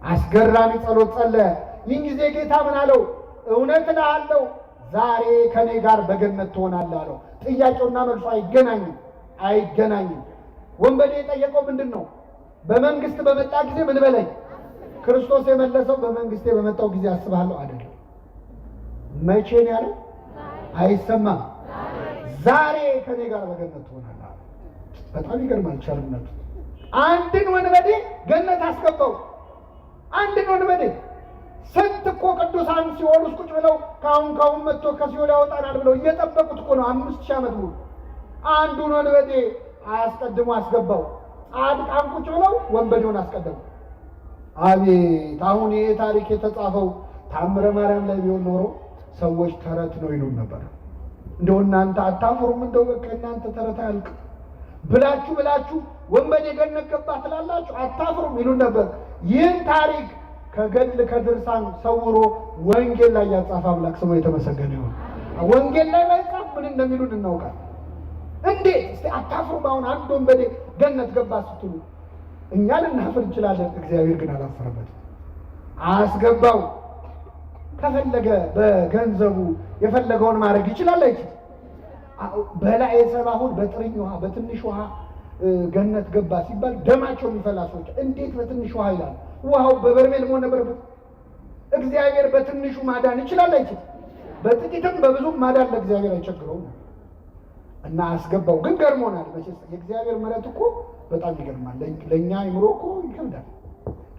አስገራሚ ጸሎት ጸለየ። ይህን ጊዜ ጌታ ምን አለው? እውነት እልሃለሁ ዛሬ ከኔ ጋር በገነት ትሆናለህ አለው። ጥያቄውና መልሱ አይገናኝም። ወንበዴ የጠየቀው ምንድን ነው? በመንግስት በመጣ ጊዜ ምን በለኝ። ክርስቶስ የመለሰው በመንግስቴ በመጣው ጊዜ አስብሃለሁ አይደለም። መቼ ነው ያለው? አይሰማም። ዛሬ ከኔ ጋር በገነት ትሆናለህ። በጣም ይገርማል ቸርነቱ። አንድን ወንበዴ ገነት አስገባው። አንድን ወንበዴ ስንት እኮ ቅዱሳን ሲኦል ውስጥ ቁጭ ብለው ካሁን መጥቶ ከሲኦል ያወጣናል ብለው እየጠበቁት እኮ ነው 5000 ዓመት ሙሉ። አንዱን ወንበዴ አያስቀድሞ አስገባው። ጻድቃን ቁጭ ብለው ወንበዴውን አስቀደሙ። አቤት! አሁን ይሄ ታሪክ የተጻፈው ታምረ ማርያም ላይ ቢሆን ኖሮ ሰዎች ተረት ነው ይሉን ነበር። እንደው እናንተ አታፍሩም? እንደው በቃ እናንተ ተረት አያልቅ ብላችሁ ወንበዴ ገነት ገባ ትላላችሁ አታፍሩም ይሉን ነበር። ይህን ታሪክ ከገድል ከድርሳን ሰውሮ ወንጌል ላይ ያጻፈ አምላክ ስሙ የተመሰገነ ይሁን። ወንጌል ላይ ባይጻፍ ምን እንደሚሉን እናውቃለን። እንዴት እስቲ አታፍሩም? አሁን አንድ ወንበዴ ገነት ገባ ስትሉ እኛ ልናፍር እንችላለን። እግዚአብሔር ግን አላፈረበትም፣ አስገባው። ከፈለገ በገንዘቡ የፈለገውን ማድረግ ይችላል አይችል? በላይ ሰባሁን በጥርኝ ውሃ በትንሽ ውሃ ገነት ገባ ሲባል ደማቸው የሚፈላ ሰዎች እንዴት በትንሽ ውሃ ይላል? ውሃው በበርሜል መሆን ነበረበት። እግዚአብሔር በትንሹ ማዳን ይችላል አይችል? በጥቂትም በብዙም ማዳን ለእግዚአብሔር አይቸግረውም። እና አስገባው። ግን ገርሞናል። መቼስ የእግዚአብሔር ምሕረት እኮ በጣም ይገርማል። ለእኛ አይምሮ እኮ ይከብዳል።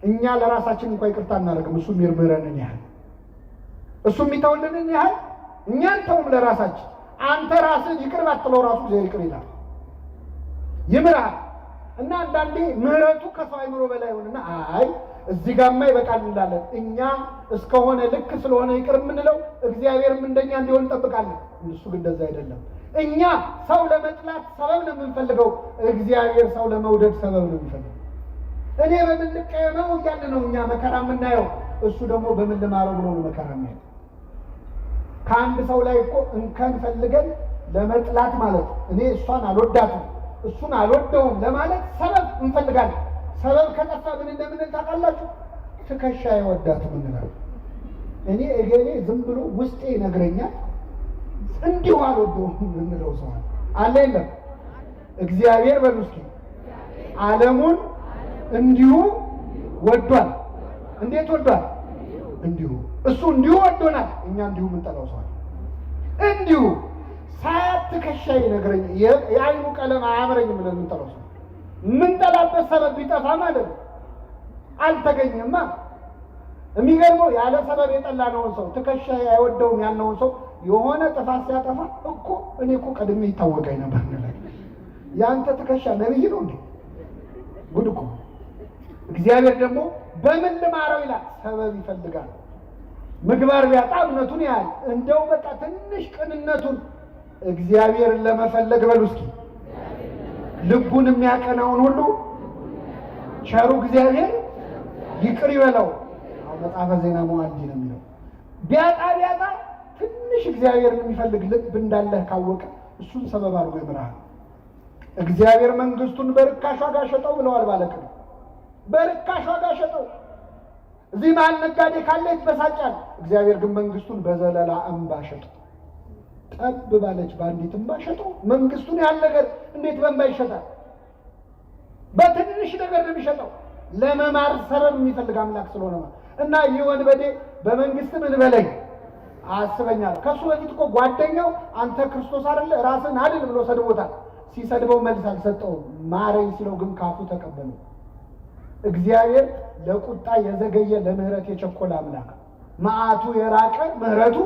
እኛ ለራሳችን እንኳን ይቅርታ እናደርግም። እሱ የሚምረንን ያህል እሱ የሚተውልንን ያህል እኛን ተውም ለራሳችን። አንተ ራስህ ይቅር ባትለው ራሱ እግዚአብሔር ይቅር ይላል፣ ይምራል። እና አንዳንዴ ምሕረቱ ከሰው አይምሮ በላይ ሆነና አይ እዚህ ጋማ ይበቃል እንላለን። እኛ እስከሆነ ልክ ስለሆነ ይቅር የምንለው እግዚአብሔርም እንደኛ እንዲሆን እንጠብቃለን። እሱ ግን እንደዛ አይደለም። እኛ ሰው ለመጥላት ሰበብ ነው የምንፈልገው፣ እግዚአብሔር ሰው ለመውደድ ሰበብ ነው የሚፈልገው። እኔ በምን ልቀየመው እያልን ነው እኛ መከራ የምናየው፣ እሱ ደግሞ በምን ልማረው ብሎ ነው መከራ የሚያየው። ከአንድ ሰው ላይ እኮ እንከን ፈልገን ለመጥላት ማለት እኔ እሷን አልወዳትም እሱን አልወደውም ለማለት ሰበብ እንፈልጋለን። ሰበብ ከጠፋ ምን እንደምንል ታውቃላችሁ? ትከሻ አይወዳትም እንላለን። እኔ እገሌ ዝም ብሎ ውስጤ ይነግረኛል እንዲሁ አልወደውም የምንለው ሰው አለ የለም? እግዚአብሔር በሉ እስኪ ዓለሙን እንዲሁ ወዷል። እንዴት ወዷል? እንዲሁ። እሱ እንዲሁ ወዶናል፣ እኛ እንዲሁ የምንጠላው ሰው እንዲሁ ሳያት ትከሻ ይነግረኝ የአይኑ ቀለም አያምረኝም ብለን የምንጠላው ሰው የምንጠላበት ሰበብ ቢጠፋ ማለት ነው። አልተገኘማ። የሚገርመው ያለ ሰበብ የጠላነውን ሰው ትከሻ አይወደውም ያልነውን ሰው የሆነ ጥፋት ሲያጠፋ እኮ እኔ እኮ ቀድሜ ይታወቀኝ ነበር እንላለን። ያንተ ትከሻ ነብይ ነው እንዴ? ጉድ እኮ። እግዚአብሔር ደግሞ በምን ልማረው ይላል፣ ሰበብ ይፈልጋል። ምግባር ቢያጣ እምነቱን ያህል እንደው በቃ ትንሽ ቅንነቱን እግዚአብሔርን ለመፈለግ በሉ እስኪ ልቡን የሚያቀናውን ሁሉ ቸሩ እግዚአብሔር ይቅር ይበለው። አሁን መጽሐፈ ዜና መዋዕል ነው የሚለው። ቢያጣ ትንሽ እግዚአብሔርን የሚፈልግ ልብ እንዳለህ ካወቀ እሱን ሰበብ አድርጎ ይምራል። እግዚአብሔር መንግስቱን በርካሽ ዋጋ ሸጠው ብለዋል ባለቅኔ። በርካሽ ዋጋ ሸጠው። እዚህ መሀል ነጋዴ ካለ ይበሳጫል። እግዚአብሔር ግን መንግስቱን በዘለላ እንባ ሸጠው። ጠብ ባለች በአንዲት እንባ ሸጠው። መንግስቱን ያህል ነገር እንዴት በእንባ ይሸጣል? በትንሽ ነገር ነው የሚሸጠው። ለመማር ሰበብ የሚፈልግ አምላክ ስለሆነ እና ይህ ወንበዴ በመንግስት ምን በለኝ አስበኛል። ከሱ በፊት እኮ ጓደኛው አንተ ክርስቶስ አይደለ ራስን አድን ብሎ ሰድቦታል። ሲሰድበው መልስ አልሰጠውም። ማረኝ ሲለው ግን ካፉ ተቀበለው። እግዚአብሔር ለቁጣ የዘገየ ለምህረት የቸኮለ አምላክ፣ መዓቱ የራቀ ምህረቱ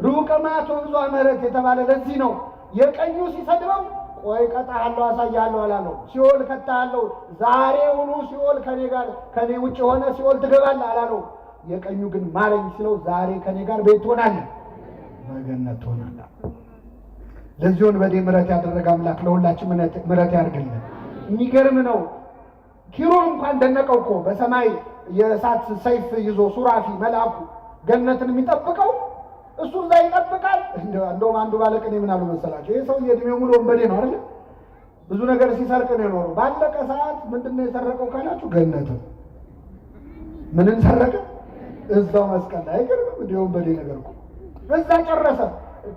ሩቅ፣ መዓቱ ብዙ ምህረት የተባለ ለዚህ ነው። የቀኙ ሲሰድበው ቆይ ቀጣሃለሁ አሳያለሁ አላለው። ሲኦል ከታሃለሁ ዛሬውኑ ሲኦል ከኔ ውጭ ሆነ ሲኦል ትገባለህ አላለው። የቀኙ ግን ማረኝ ሲለው ዛሬ ከኔ ጋር ቤት ትሆናለህ፣ በገነት ትሆናለህ። ለዚህ ወንበዴ ምህረት ያደረገ አምላክ ለሁላችን ምህረት ያድርግልን። የሚገርም ነው። ኪሩብ እንኳን ደነቀው እኮ በሰማይ የእሳት ሰይፍ ይዞ ሱራፊ መልአኩ ገነትን የሚጠብቀው እሱ እዛ ይጠብቃል። እንደውም አንዱ ባለቅኔ ምን አሉ መሰላቸው? ይህ ሰው የእድሜው ሙሉ ወንበዴ ነው አይደል? ብዙ ነገር ሲሰርቅ ነው የኖረው። ባለቀ ሰዓት ምንድነው የሰረቀው ካላችሁ ገነትን። ምንን ሰረቀ? እዛው መስቀል ላይ። አይገርምም? እንደ ወንበዴ ነገር እኮ እዛ ጨረሰ።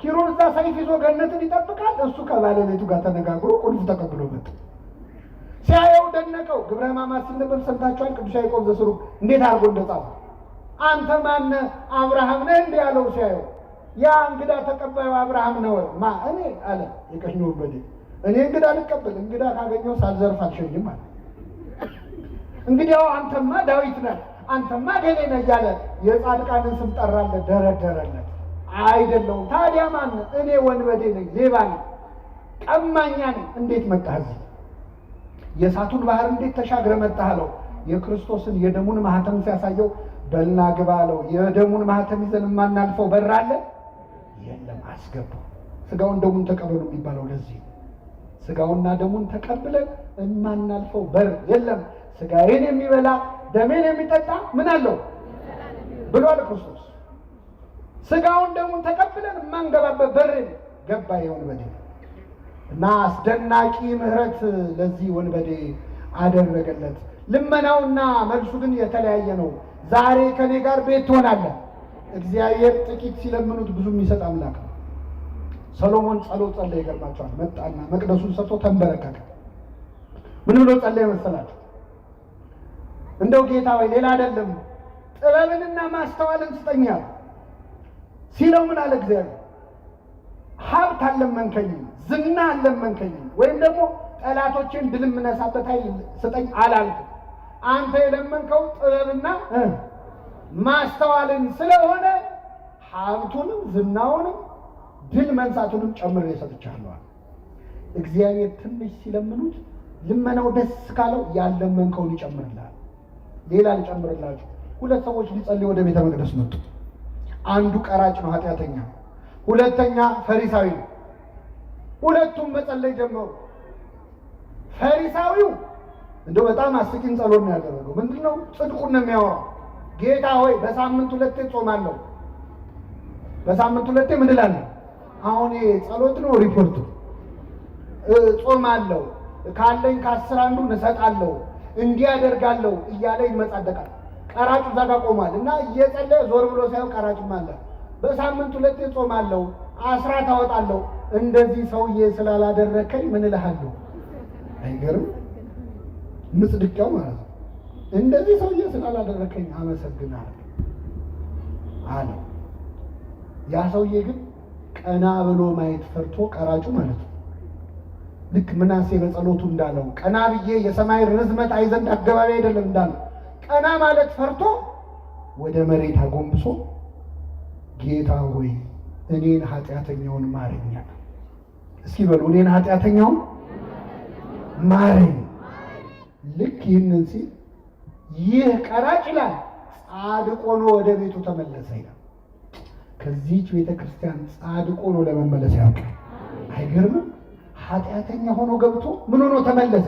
ኪሩብ እዛ ሰይፍ ይዞ ገነትን ይጠብቃል። እሱ ከባለቤቱ ጋር ተነጋግሮ ቁልፍ ተቀብሎ መጣ። ሲያየው ደነቀው። ግብረ ሕማማት ሲነበብ ሰምታችኋል። ቅዱስ ያዕቆብ ዘስሩግ እንዴት አድርጎ እንደጻፈ አንተ ማነህ አብርሃም ነህ እንዴ ያለው ሲያየው፣ ያ እንግዳ ተቀባዩ አብርሃም ነው ማ እኔ አለ የቀኝ ወንበዴ። እኔ እንግዳ ልቀበል እንግዳ ካገኘው ሳልዘርፍ አልሸኝም አለ። እንግዲያው አንተማ ዳዊት ነህ አንተማ ገሌ ነህ እያለ የጻድቃንን ስም ጠራለት፣ ደረደረለት። አይደለሁም ታዲያ ማነህ? እኔ ወንበዴ ነኝ፣ ሌባ ነኝ፣ ቀማኛ ነኝ። እንዴት መጣህ እዚህ? የእሳቱን ባህር እንዴት ተሻግረ መጣህ አለው። የክርስቶስን የደሙን ማህተም ሲያሳየው በልና ግባ አለው። የደሙን ማህተም ይዘን የማናልፈው በር አለ? የለም፣ አስገባው። ስጋውን ደሙን ተቀበሉ የሚባለው ለዚህ ስጋውና ደሙን ተቀብለን የማናልፈው በር የለም። ስጋዬን የሚበላ ደሜን የሚጠጣ ምን አለው ብሏል ክርስቶስ። ስጋውን ደሙን ተቀብለን የማንገባበት በር ገባ የወንበዴ እና አስደናቂ ምህረት ለዚህ ወንበዴ አደረገለት። ልመናውና መልሱ ግን የተለያየ ነው። ዛሬ ከኔ ጋር ቤት ትሆናለህ። እግዚአብሔር ጥቂት ሲለምኑት ብዙ የሚሰጥ አምላክ ነው። ሰሎሞን ጸሎት ጸለየ። ይገርማቸዋል። መጣና መቅደሱን ሰርቶ ተንበረከከ። ምን ብሎ ጸለየ መሰላችሁ? እንደው ጌታ ወይ ሌላ አይደለም ጥበብንና ማስተዋልን ስጠኝ ሲለው ምን አለ እግዚአብሔር? ሀብት አልለመንከኝም፣ ዝና አልለመንከኝም፣ ወይም ደግሞ ጠላቶችን ድል የምነሳበት ኃይል ስጠኝ አላልክም። አንተ የለመንከው ጥበብና ማስተዋልን ስለሆነ ሀብቱንም ዝናውንም ድል መንሳቱንም ጨምሬ ሰጥቻለሁ። እግዚአብሔር ትንሽ ሲለምኑት ልመናው ደስ ካለው ያለመንከውን ይጨምርልሃል። ሌላ ሊጨምርላችሁ። ሁለት ሰዎች ሊጸልዩ ወደ ቤተ መቅደስ መጡ። አንዱ ቀራጭ ነው፣ ኃጢአተኛ፣ ሁለተኛ ፈሪሳዊ ነው። ሁለቱም መጸለይ ጀመሩ። ፈሪሳዊው እንደው በጣም አስቂኝ ጸሎት ነው ያደረገው። ምንድነው? ጽድቁን ነው የሚያወራው። ጌታ ሆይ በሳምንት ሁለቴ ጾማለሁ። በሳምንት ሁለቴ ምን እላለሁ? አሁን ጸሎት ነው ሪፖርቱ። ጾማለሁ፣ ካለኝ ከ10 አንዱን እሰጣለሁ፣ እንዲህ አደርጋለሁ እያለ ይመጻደቃል። ቀራጩ እዛ ጋር ቆሟል እና እየጸለየ ዞር ብሎ ሳይሆን ቀራጩም አለ። በሳምንት ሁለቴ ጾማለሁ፣ አስራት አወጣለሁ፣ እንደዚህ ሰውዬ ስላላደረከኝ ምን እልሃለሁ? አይገርም? ምጽድቂያው ማለት ነው። እንደዚህ ሰውዬ ስላላደረከኝ አመሰግናለሁ አለ። ያ ሰውዬ ግን ቀና ብሎ ማየት ፈርቶ ቀራጩ ማለት ነው። ልክ ምናሴ በጸሎቱ እንዳለው ቀና ብዬ የሰማይ ርዝመት አይ ዘንድ አገባቢ አይደለም እንዳለው ቀና ማለት ፈርቶ ወደ መሬት አጎንብሶ ጌታ ሆይ እኔን ኃጢአተኛውን ማረኝ። እስኪ በሉ እኔን ኃጢአተኛውን ማረኝ። ልክ ይህንን ሲል ይህ ቀራጭ ይላል ጻድቅ ሆኖ ወደ ቤቱ ተመለሰ ይላል። ከዚህች ቤተ ክርስቲያን ጻድቅ ሆኖ ለመመለስ ያውቃል። አይገርምም? ኃጢአተኛ ሆኖ ገብቶ ምን ሆኖ ተመለሰ።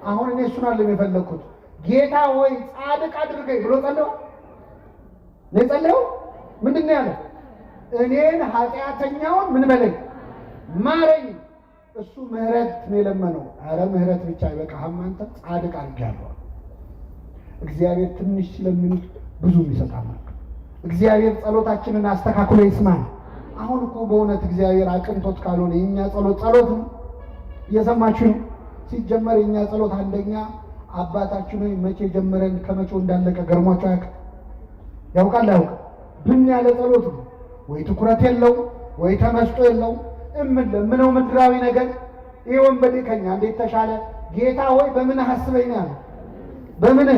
አሁን እኔ እሱን አለም የፈለግኩት ጌታ ሆይ ጻድቅ አድርገኝ ብሎ ጸለየው። ለጸለየው ምንድን ነው ያለው? እኔን ኃጢአተኛውን ምን በለኝ ማረኝ። እሱ ምህረት ነው የለመነው። አረ ምህረት ብቻ አይበቃህም አንተ ጻድቅ አድርጋለሁ። እግዚአብሔር ትንሽ ስለሚሉት ብዙ ይሰጣል። እግዚአብሔር ጸሎታችንን አስተካክሎ ይስማል። አሁን እኮ በእውነት እግዚአብሔር አቅንቶት ካልሆነ የኛ ጸሎት ነው። እየሰማችሁ ነው። ሲጀመር የኛ ጸሎት አንደኛ አባታችን ሆይ መቼ ጀመረን ከመቼው እንዳለቀ ገርሟቸው ያውቃል። ብን ያለ ጸሎት ነው። ወይ ትኩረት የለው ወይ ተመስጦ የለው። ምነው ምድራዊ ነገር። ይህ ወንበዴ ከኛ እንዴት ተሻለ? ጌታ ሆይ በምን አስበኝ ነው ያለው። በምን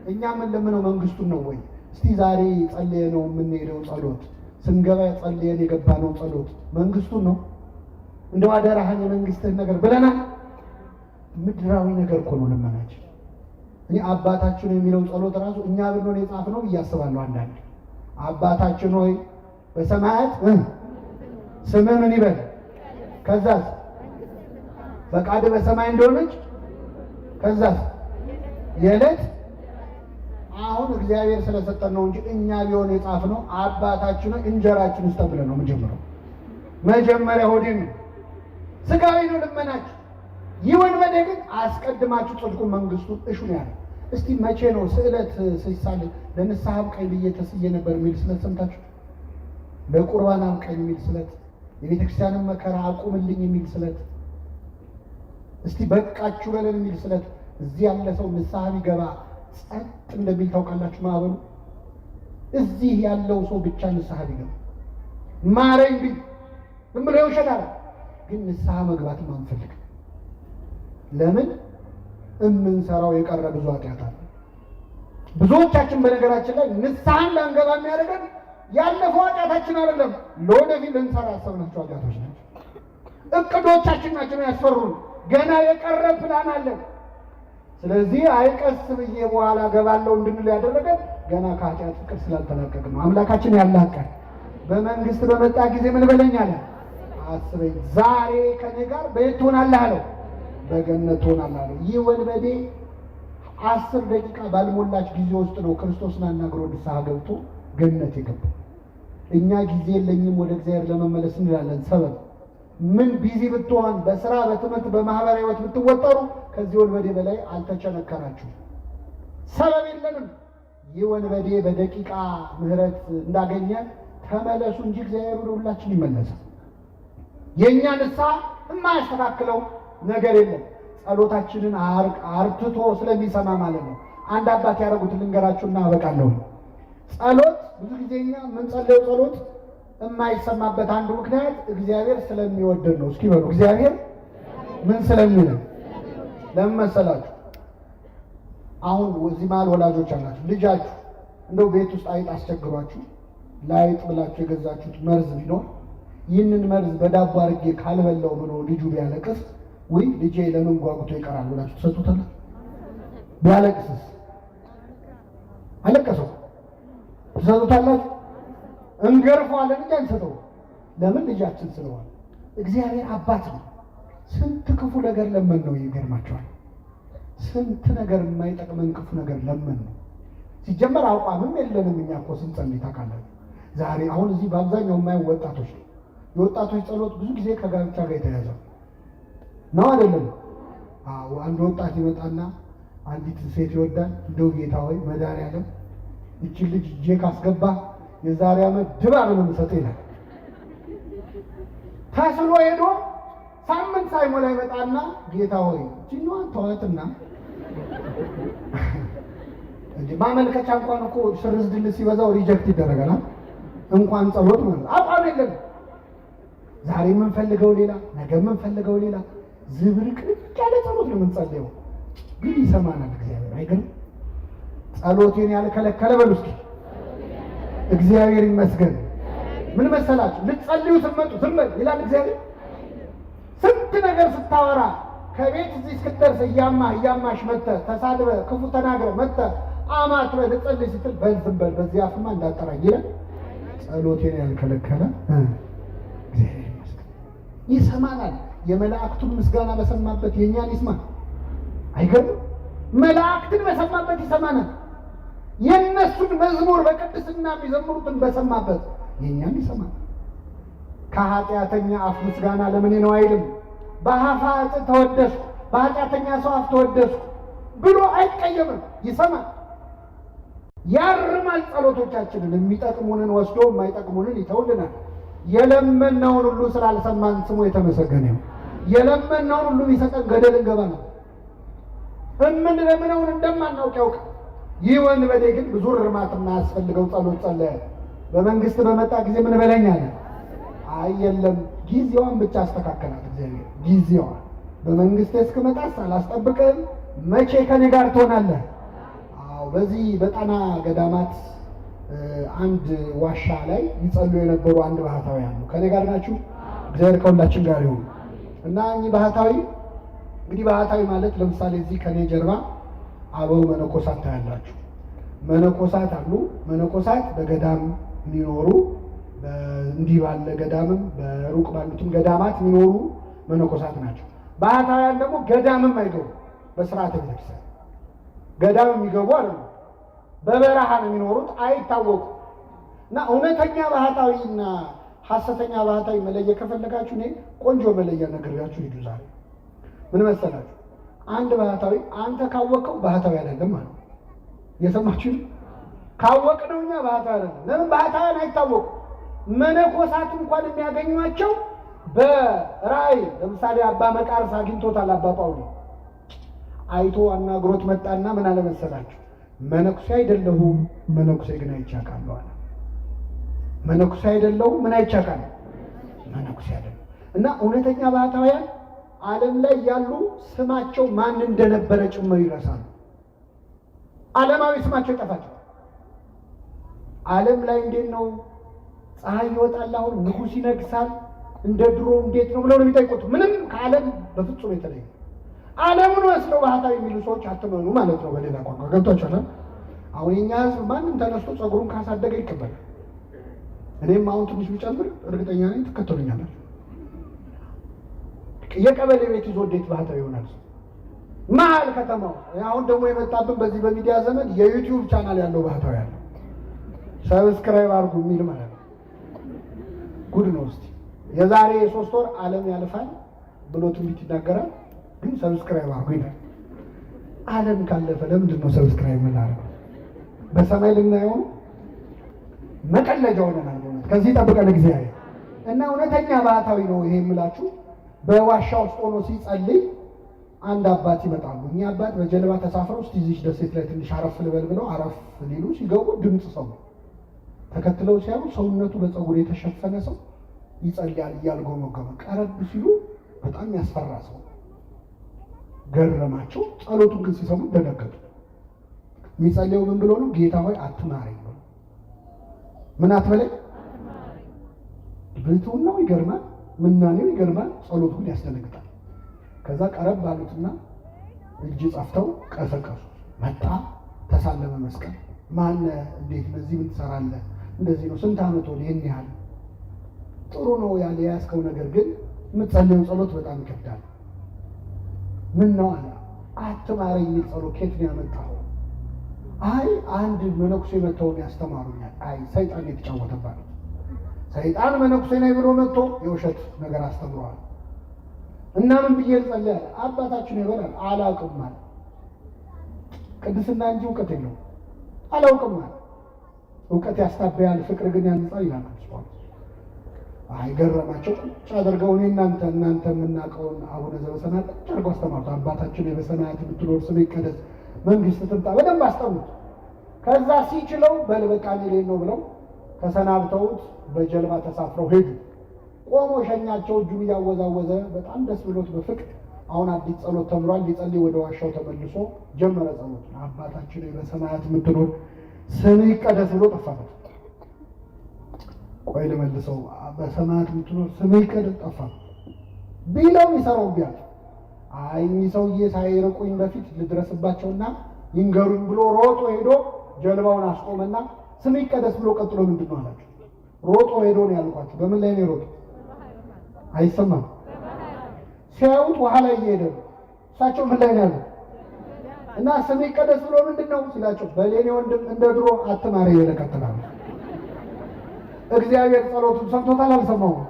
እኛ ምን ለምነው መንግስቱን ነው ወይ? እስቲ ዛሬ ጸልየ ነው የምንሄደው ጸሎት፣ ስንገባ ጸልየን የገባነው ጸሎት መንግስቱን ነው? እንደው አደራህን የመንግስትህን ነገር ብለናል። ምድራዊ ነገር እኮ ነው ልመናችን። እኔ አባታችን የሚለው ጸሎት ራሱ እኛ ብንሆን የጻፍነው እያስባለሁ አንዳንድ አባታችን ሆይ በሰማያት ስምህ ምን ይበል፣ ከዛስ ፈቃድህ በሰማይ እንደሆነች፣ ከዛስ የዕለት አሁን እግዚአብሔር ስለሰጠን ነው እንጂ እኛ ቢሆን የጻፍነው አባታችን ሆይ እንጀራችን ውስጥ ብለን ነው የምንጀምረው። መጀመሪያ ሆዴን ነው፣ ስጋዊ ነው ልመናችሁ። ይሁን በደ ግን አስቀድማችሁ ጽድቁን መንግስቱን እሹ ነው ያለ። እስቲ መቼ ነው ስዕለት ሲሳል ለንስሐ አብቃኝ ብዬ ተስዬ ነበር የሚል ስለት ሰምታችሁ? ለቁርባን አብቃኝ የሚል ስለት፣ የቤተ ክርስቲያንን መከራ አቁምልኝ የሚል ስለት፣ እስቲ በቃችሁ በለን የሚል ስለት። እዚህ ያለ ሰው ንስሐ ቢገባ ጸጥ እንደሚል ታውቃላችሁ ማዕበሉ። እዚህ ያለው ሰው ብቻ ንስሐ ቢገባ ማረኝ ቢል ዝም ብሎ ይውሸታል። ግን ንስሐ መግባትም አንፈልግም። ለምን? የምንሰራው የቀረ ብዙ ኃጢአት አለ። ብዙዎቻችን በነገራችን ላይ ንስሐን ላንገባ የሚያደርገን ያለፈው ኃጢአታችን አይደለም፣ ለወደፊት ልንሰራ ያሰብናቸው ኃጢአቶች ናቸው። እቅዶቻችን ናቸው ያስፈሩን። ገና የቀረ ፕላን አለን። ስለዚህ አይቀስ ብዬ በኋላ ገባለሁ እንድንል ያደረገን ገና ከኃጢአት ፍቅር ስላልተላቀቅን ነው። አምላካችን ያላቀን በመንግስት በመጣ ጊዜ ምን በለኝ አለ፣ አስበኝ። ዛሬ ከኔ ጋር በየት ትሆናለህ አለው፣ በገነት ትሆናለህ አለው። ይህ ወንበዴ 10 ደቂቃ ባልሞላች ጊዜ ውስጥ ነው ክርስቶስን አናግሮ ንስሐ ገብቶ ገነት የገባው። እኛ ጊዜ የለኝም ወደ እግዚአብሔር ለመመለስ እንላለን። ሰበብ ምን ቢዚ ብትሆን፣ በስራ በትምህርት በማህበራዊ ህይወት ብትወጠሩ ከዚህ ወንበዴ በላይ አልተቸነከራችሁ። ሰበብ የለንም። ይህ ወንበዴ በደቂቃ ምህረት እንዳገኘ ተመለሱ እንጂ እግዚአብሔር ወደ ሁላችን ይመለሳል። የእኛ ንስሐ የማያስተካክለው ነገር የለም። ጸሎታችንን አርትቶ ስለሚሰማ ማለት ነው። አንድ አባት ያደረጉትን ልንገራችሁና አበቃለሁ። ጸሎት ብዙ ጊዜ እኛ የምንጸልየው ጸሎት የማይሰማበት አንዱ ምክንያት እግዚአብሔር ስለሚወደን ነው። እስኪ በሉ እግዚአብሔር ምን ስለሚለን? ለምን መሰላችሁ? አሁን እዚህ መሀል ወላጆች አላችሁ። ልጃችሁ እንደው ቤት ውስጥ አይጥ አስቸግሯችሁ ለአይጥ ብላችሁ የገዛችሁት መርዝ ቢኖር ይህንን መርዝ በዳቦ አድርጌ ካልበላው ብሎ ልጁ ቢያለቅስ ወይ ልጄ ለምን ጓጉቶ ይቀራል ብላችሁ ትሰጡታላችሁ? ቢያለቅስስ አለቀሰው ትሰጡታላችሁ? እንገርፈዋለን እንጂ አንሰጠው። ለምን? ልጃችን ስለሆነ። እግዚአብሔር አባት ነው። ስንት ክፉ ነገር ለምን ነው ይገርማቸዋል። ስንት ነገር የማይጠቅመን ክፉ ነገር ለምን ነው። ሲጀመር አቋምም የለንም እኛ እኮ ስንጸልይ ታውቃላችሁ። ዛሬ አሁን እዚህ በአብዛኛው የማየው ወጣቶች ነው። የወጣቶች ጸሎት ብዙ ጊዜ ከጋብቻ ጋር የተያዘ ነው አይደለም? አዎ። አንድ ወጣት ይመጣና አንዲት ሴት ይወዳል። እንደው ጌታ ሆይ መድኃኒዓለም እቺ ልጅ እጄ ካስገባ የዛሬ ዓመት ድባብ ነው የምሰጠው ይላል። ታስሮ ሄዶ ሳምንት ሳይሞላ ይመጣና ጌታ ሆይ እቺኛዋን ተዋትና እንዴ ማመልከቻ እንኳን እኮ ሽርዝ ድል ሲበዛው ሪጀክት ይደረጋል። እንኳን ጸሎት ማለት አቋም የለም። ዛሬ የምንፈልገው ሌላ፣ ነገ የምንፈልገው ሌላ፣ ዝብርቅርቅ ያለ ጸሎት ነው የምንጸልየው። ግን ይሰማናል እግዚአብሔር። አይገርም? ጸሎቴን ያልከለከለ በሉ እስኪ እግዚአብሔር ይመስገን። ምን መሰላችሁ? ልትጸልዩ ስትመጡ ዝም በል ይላል እግዚአብሔር። ስንት ነገር ስታወራ ከቤት እዚህ እስክትደርስ እያማሽ መጥተህ ተሳድበህ ክፉ ተናግረህ መጥተህ አማትበህ ልትጸልይ ስትል በል ዝም በል በዚህ አፍማ እንዳጠራኝ ይላል። ጸሎቴን ያልከለከለ እግዚአብሔር ይመስገን ይሰማናል። የመላእክቱን ምስጋና በሰማበት የእኛን ይስማ። አይገርም? መላእክትን በሰማበት ይሰማናል። የእነሱን መዝሙር በቅድስና የሚዘምሩትን በሰማበት የእኛን ይሰማል። ከኃጢአተኛ አፍ ምስጋና ለምን ነው አይልም። በኃጢአት ተወደስኩ፣ በኃጢአተኛ ሰው አፍ ተወደስኩ ብሎ አይቀየምም። ይሰማል፣ ያርማል። ጸሎቶቻችንን የሚጠቅሙንን ወስዶ የማይጠቅሙንን ይተውልናል። የለመናውን ሁሉ ስላልሰማን ስሙ የተመሰገነ ይሁን። የለመናውን ሁሉ ቢሰጠን ገደል እንገባ ነው። የምንለምነውን እንደማናውቅ ያውቃል። ይህ ወንበዴ ግን ብዙ እርማት የማያስፈልገው ጸሎት ጸለየ። በመንግስት በመጣ ጊዜ ምን በለኝ አለ። አይ የለም ጊዜዋን ብቻ አስተካከላት እግዚአብሔር። ጊዜዋን በመንግስት እስክመጣ አላስጠብቅም። መቼ ከኔ ጋር ትሆናለህ? በዚህ በጣና ገዳማት አንድ ዋሻ ላይ ይጸልዩ የነበሩ አንድ ባህታዊ አሉ። ከኔ ጋር ናችሁ? እግዚአብሔር ከሁላችን ጋር ይሁን። እና እኚህ ባህታዊ እንግዲህ ባህታዊ ማለት ለምሳሌ እዚህ ከኔ ጀርባ አበው መነኮሳት ታያላችሁ። መነኮሳት አሉ። መነኮሳት በገዳም የሚኖሩ እንዲህ ባለ ገዳምም በሩቅ ባሉትም ገዳማት የሚኖሩ መነኮሳት ናቸው። ባህታውያን ደግሞ ገዳምም አይገቡ፣ በስርዓተ ቤተክርስቲያን ገዳም የሚገቡ አይደሉም። በበረሃ ነው የሚኖሩት፣ አይታወቁም። እና እውነተኛ ባህታዊና ሐሰተኛ ባህታዊ መለየት ከፈለጋችሁ እኔ ቆንጆ መለያ ነግሬያችሁ ሂዱ። ዛሬ ምን መሰላችሁ? አንድ ባህታዊ አንተ ካወቀው ባህታዊ አይደለም ማለት ነው። የሰማችሁ? ካወቅነው እኛ ባህታዊ አይደለም። ለምን? ባህታውያን አይታወቁም። መነኮሳት እንኳን የሚያገኟቸው በራእይ ለምሳሌ አባ መቃርስ አግኝቶታል። አባ ጳውሎስ አይቶ አናግሮት መጣና ምን አለ መሰላችሁ? መነኩሴ አይደለሁም፣ መነኩሴ ግን አይቻካለሁ አለ። መነኩሴ አይደለሁም፣ ምን አይቻካለሁ? መነኩሴ አይደለሁም። እና እውነተኛ ባህታውያን ዓለም ላይ ያሉ ስማቸው ማን እንደነበረ ጭምር ይረሳሉ። ዓለማዊ ስማቸው ይጠፋቸው። ዓለም ላይ እንዴት ነው ፀሐይ ይወጣል፣ አሁን ንጉሥ ይነግሳል፣ እንደ ድሮ እንዴት ነው ብለው ነው የሚጠይቁት። ምንም ከዓለም በፍጹም የተለየ ዓለሙን ወስደው ባህታዊ የሚሉ ሰዎች አትመኑ ማለት ነው። በሌላ ቋንቋ ገብቷችኋል? አሁን የኛ ሕዝብ ማንም ተነስቶ ፀጉሩን ካሳደገ ይቀበላል። እኔም አሁን ትንሽ ቢጨምር እርግጠኛ ነኝ ትከተሉኛላችሁ። የቀበሌ ቤት ይዞ እንዴት ባህታዊ ይሆናል? መሀል ከተማው። አሁን ደግሞ የመጣብን በዚህ በሚዲያ ዘመን የዩቲዩብ ቻናል ያለው ባህታዊ ያለው ሰብስክራይብ አድርጉ የሚል ማለት ነው። ጉድ ነው። እስቲ የዛሬ 3 ወር ዓለም ያልፋል ብሎ ትንቢት ይናገራል፣ ግን ሰብስክራይብ አድርጉ ይላል። ዓለም ካለፈ ለምንድን ነው ሰብስክራይብ የምናደርገው? በሰማይ ልናየው መቀለጃ ሆነናል። ከዚህ ጠብቀን እግዚአብሔር እና እውነተኛ ባህታዊ ነው ይሄ የምላችሁ። በዋሻ ውስጥ ሆኖ ሲጸልይ አንድ አባት ይመጣሉ። እኛ አባት በጀልባ ተሳፍረው እስቲ እዚህ ደሴት ላይ ትንሽ አረፍ ልበል ብለው አረፍ ሊሉ ሲገቡ ድምፅ ሰው ተከትለው ሲያዩ ሰውነቱ በፀጉር የተሸፈነ ሰው ይጸልያል እያልጎመጎመ። ቀረብ ሲሉ በጣም ያስፈራ ሰው ገረማቸው። ጸሎቱን ግን ሲሰሙ ደነገጡ። የሚጸልየው ምን ብሎ ነው? ጌታ ሆይ አትማረኝ ብሎ። ምን አትበለኝ? ብሕትውናው ይገርማል፣ ምናኔው ይገርማል፣ ጸሎቱን ያስደነግጣል። ከዛ ቀረብ ባሉትና እጅ ጸፍተው ቀሰቀሱ። መጣ፣ ተሳለመ መስቀል። ማነህ? እንዴት በዚህ ምን ትሰራለህ? እንደዚህ ነው። ስንት ዓመት ሆነ? ይህን ያህል። ጥሩ ነው ያለ ያስከው ነገር ግን የምትጸልየው ጸሎት በጣም ይከብዳል። ምን ነው አለ። አትማረኝ የሚል ጸሎት ከየት ነው ያመጣኸው? አይ አንድ መነኩሴ መተውን ያስተማሩኛል። አይ ሰይጣን የተጫወተባት ሰይጣን መነኩሴ ነኝ ብሎ መጥቶ የውሸት ነገር አስተምረዋል። እና ምን ብዬ ልጸልይ? አባታችን ይበላል አላውቅም ማለት ቅድስና እንጂ እውቀት የለውም። አላውቅም ማለት እውቀት ያስታበያል፣ ፍቅር ግን ያንጻል ይላል። አይ ገረማቸው። ቁጭ አድርገው እኔ እናንተ የምናውቀውን አቡነ ዘበሰማያት ቁጭ አድርገው አስተማሩት። አባታችን በሰማያት የምትኖር ስምህ ይቀደስ፣ መንግስት ትምጣ። በደንብ አስጠኑት። ከዛ ሲችለው በል በቃ እኔ ልሄድ ነው ብለው ተሰናብተውት በጀልባ ተሳፍረው ሄዱ። ቆሞ ሸኛቸው፣ እጁን እያወዛወዘ በጣም ደስ ብሎት በፍቅር አሁን አዲስ ጸሎት ተምሯል። ሊጸልይ ወደ ዋሻው ተመልሶ ጀመረ ጸሎት። አባታችን በሰማያት የምትኖር ስምህ ይቀደስ ብሎ ጠፋበት። ቆይ ልመልሰው። በሰማያት የምትኖር ስምህ ይቀደስ ጠፋ ቢለው ይሰራው ቢያል አይ እኚህ ሰውዬ ሳይርቁኝ በፊት ልድረስባቸውና ይንገሩኝ ብሎ ሮጦ ሄዶ ጀልባውን አስቆመና ስምህ ይቀደስ ብሎ ቀጥሎ ምንድን ነው አላቸው። ሮጦ ሄዶ ነው ያልኳቸው። በምን ላይ ነው የሮጠው? አይሰማም። ሲያዩት ውሃ ላይ እየሄደ ነው። እሳቸው ምን ላይ ነው ያሉት? እና ስምህ ይቀደስ ብሎ ምንድን ነው ሲላቸው በሌኔ ወንድም እንደ ድሮ አትማረ ይለቀጥላል። እግዚአብሔር ጸሎቱን ሰምቶታል። አልሰማውም?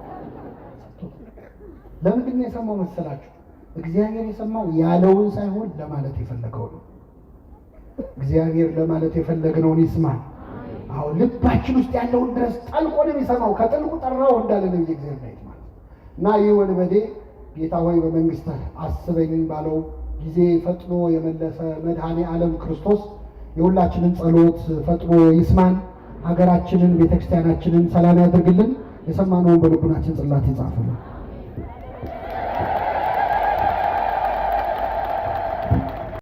ለምንድን ነው የሰማው መሰላችሁ? እግዚአብሔር የሰማው ያለውን ሳይሆን ለማለት የፈለገው ነው። እግዚአብሔር ለማለት የፈለግነውን ይስማል። አሁን ልባችን ውስጥ ያለውን ድረስ ጠልቆ ነው የሚሰማው። ከጥልቁ ጠራው እንዳለ ነው እግዚአብሔር ላይ ማለት እና ይህ ወንበዴ ጌታ ሆይ በመንግስትህ አስበኝ ባለው ጊዜ ፈጥኖ የመለሰ መድኃኔ ዓለም ክርስቶስ የሁላችንን ጸሎት ፈጥኖ ይስማን። ሀገራችንን ቤተክርስቲያናችንን ሰላም ያድርግልን። የሰማነውን በልቡናችን ጽላት ይጻፍልን።